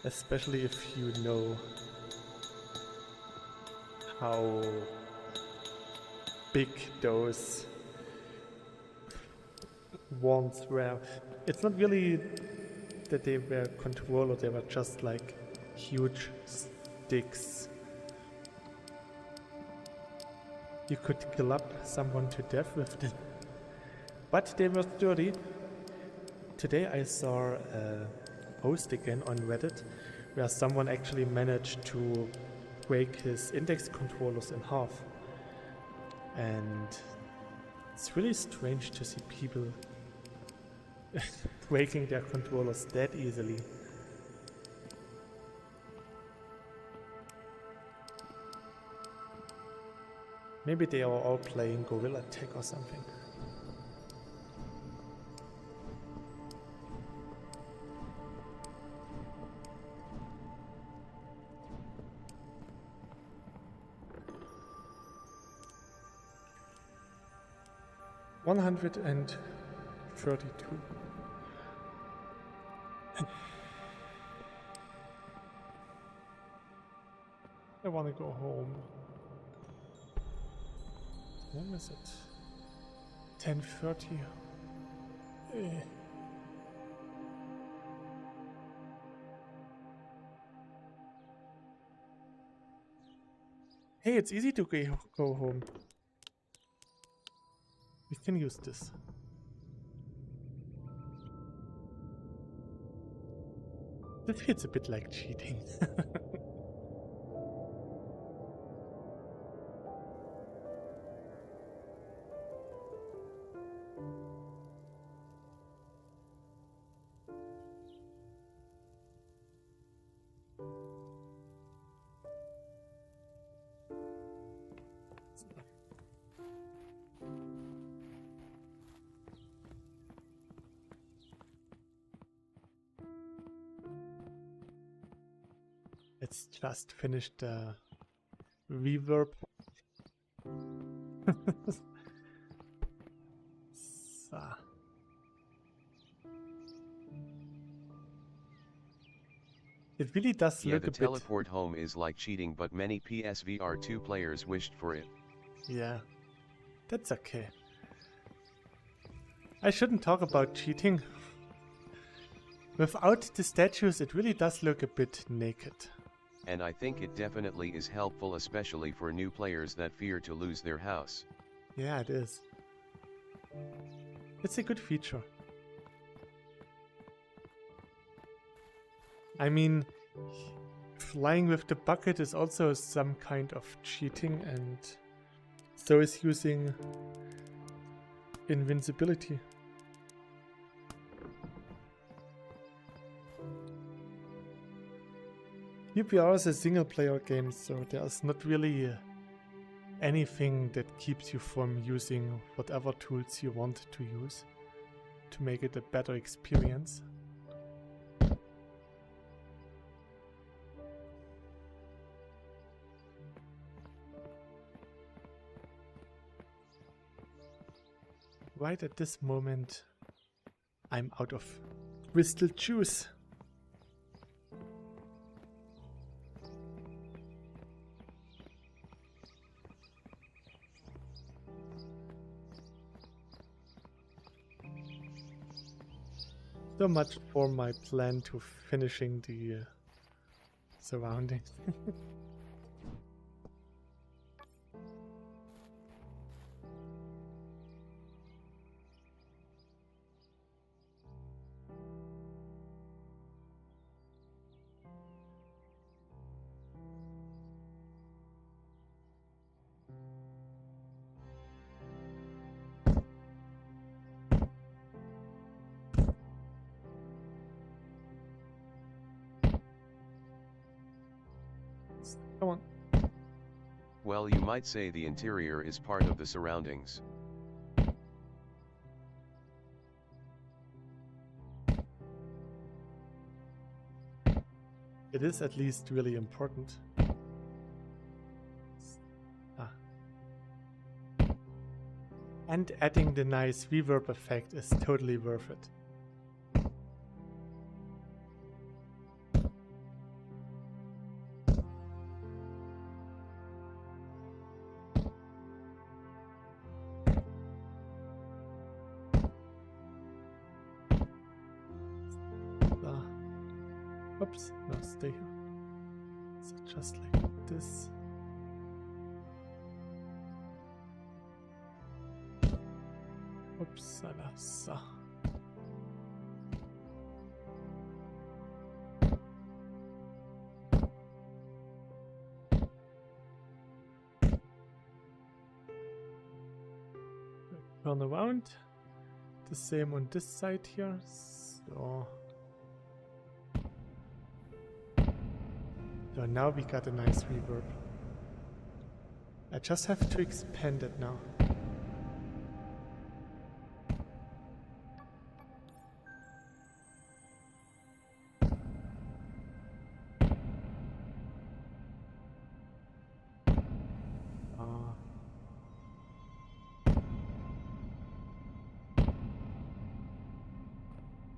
Especially if you know how big those wands were. It's not really that they were controller, they were just like huge sticks. You could kill up someone to death with them. But they were sturdy. Today I saw a post again on Reddit where someone actually managed to break his index controllers in half. And it's really strange to see people breaking their controllers that easily. Maybe they are all playing Gorilla Tech or something. $132. I want to go home. When is it? 10:30. Hey, it's easy to go home. We can use this. This feels a bit like cheating. Let's just finish the reverb. So. It really does Yeah, look the a bit... teleport home is like cheating, but many PSVR 2 players wished for it. Yeah, that's okay. I shouldn't talk about cheating. Without the statues, it really does look a bit naked. And I think it definitely is helpful, especially for new players that fear to lose their house. Yeah, it is. It's a good feature. I mean, flying with the bucket is also some kind of cheating, and so is using invincibility. cyubeVR is a single player game, so there's not really anything that keeps you from using whatever tools you want to use to make it a better experience. Right at this moment, I'm out of crystal juice. So much for my plan to finishing the surroundings. Come on. Well, you might say the interior is part of the surroundings. It is at least really important. Ah. And adding the nice reverb effect is totally worth it. Oops, no, stay here. So just like this. Oops, so. Turn around. The same on this side here. So. So now we got a nice reverb. I just have to expand it now.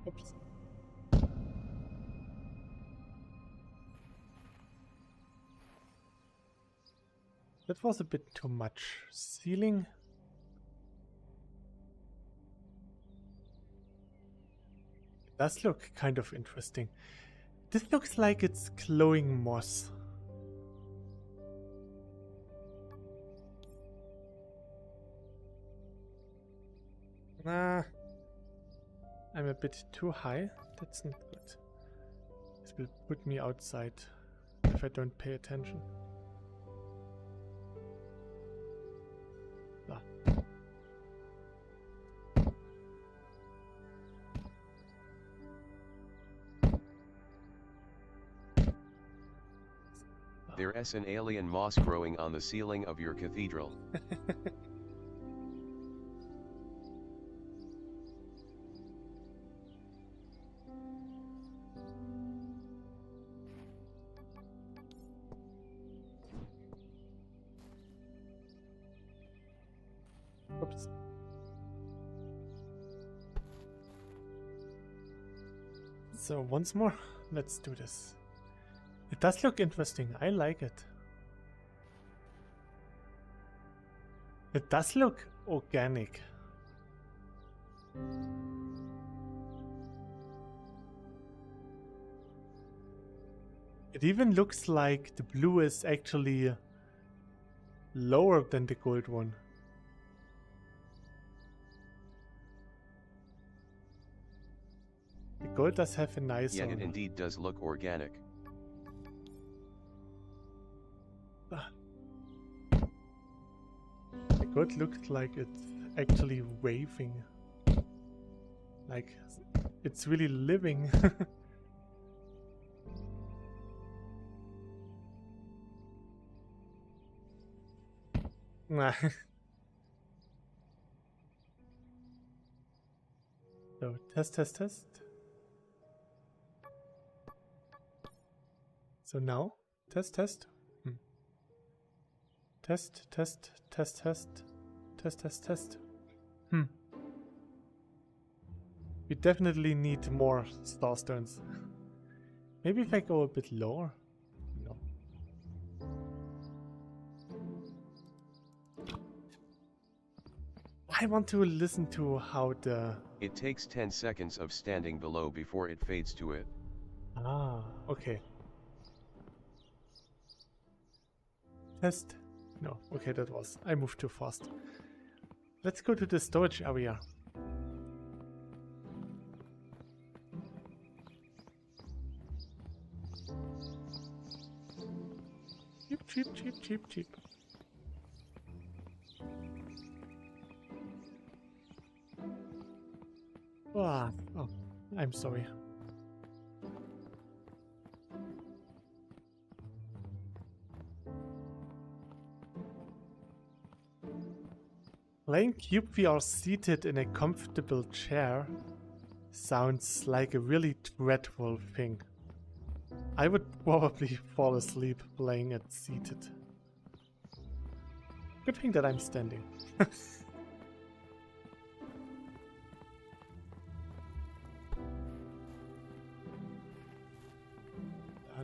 Oops. That was a bit too much. Ceiling. It does look kind of interesting. This looks like it's glowing moss. Nah. I'm a bit too high. That's not good. This will put me outside if I don't pay attention. There's an alien moss growing on the ceiling of your cathedral. So once more, let's do this. It does look interesting. I like it. It does look organic. It even looks like the blue is actually lower than the gold one. The gold does have a nice... Yeah, it indeed does look organic. The gold looked like it's actually waving. Like it's really living. Nah. So test. So now test. Test. We definitely need more starstones. Maybe if I go a bit lower. No. I want to listen to how the... It takes 10 seconds of standing below before it fades to it. Ah, okay. Test. No, okay, that was... I moved too fast. Let's go to the storage area. Cheap. Ah, oh, I'm sorry. Playing CubeVR seated in a comfortable chair sounds like a really dreadful thing. I would probably fall asleep playing it seated. Good thing that I'm standing.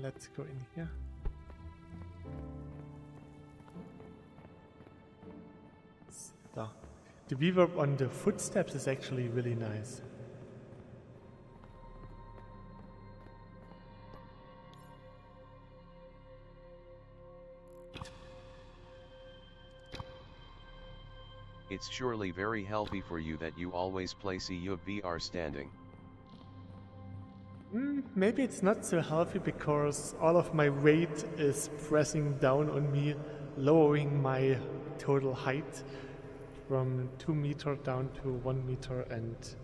Let's go in here. So, the reverb on the footsteps is actually really nice. It's surely very healthy for you that you always play cyubeVR standing. Maybe it's not so healthy because all of my weight is pressing down on me, lowering my total height from 2 meters down to 1 meter and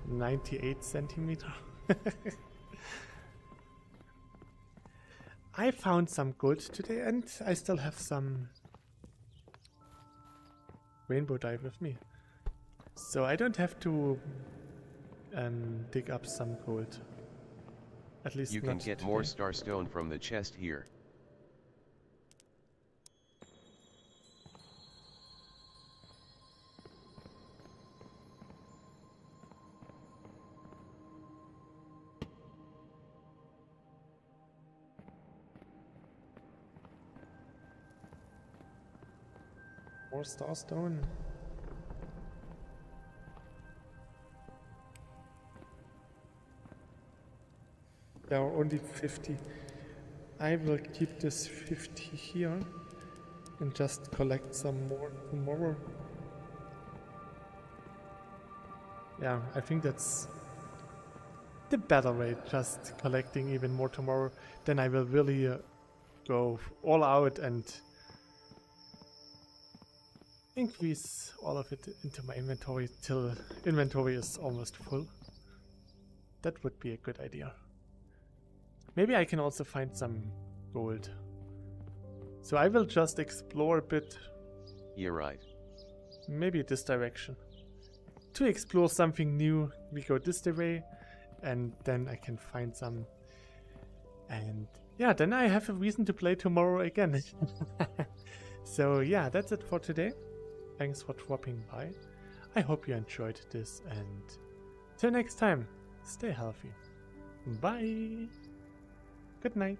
98 centimeters. I found some gold today and I still have some rainbow dye with me. So I don't have to dig up some gold. At least you can get today. More starstone from the chest here. More starstone. There are only 50. I will keep this 50 here and just collect some more tomorrow. Yeah, I think that's the better way, just collecting even more tomorrow. Then I will really go all out and increase all of it into my inventory till inventory is almost full. That would be a good idea. Maybe I can also find some gold. So I will just explore a bit. You're right. Maybe this direction. To explore something new, we go this way, and then I can find some. And yeah, then I have a reason to play tomorrow again. So yeah, that's it for today. Thanks for dropping by. I hope you enjoyed this, and till next time, stay healthy. Bye. Good night.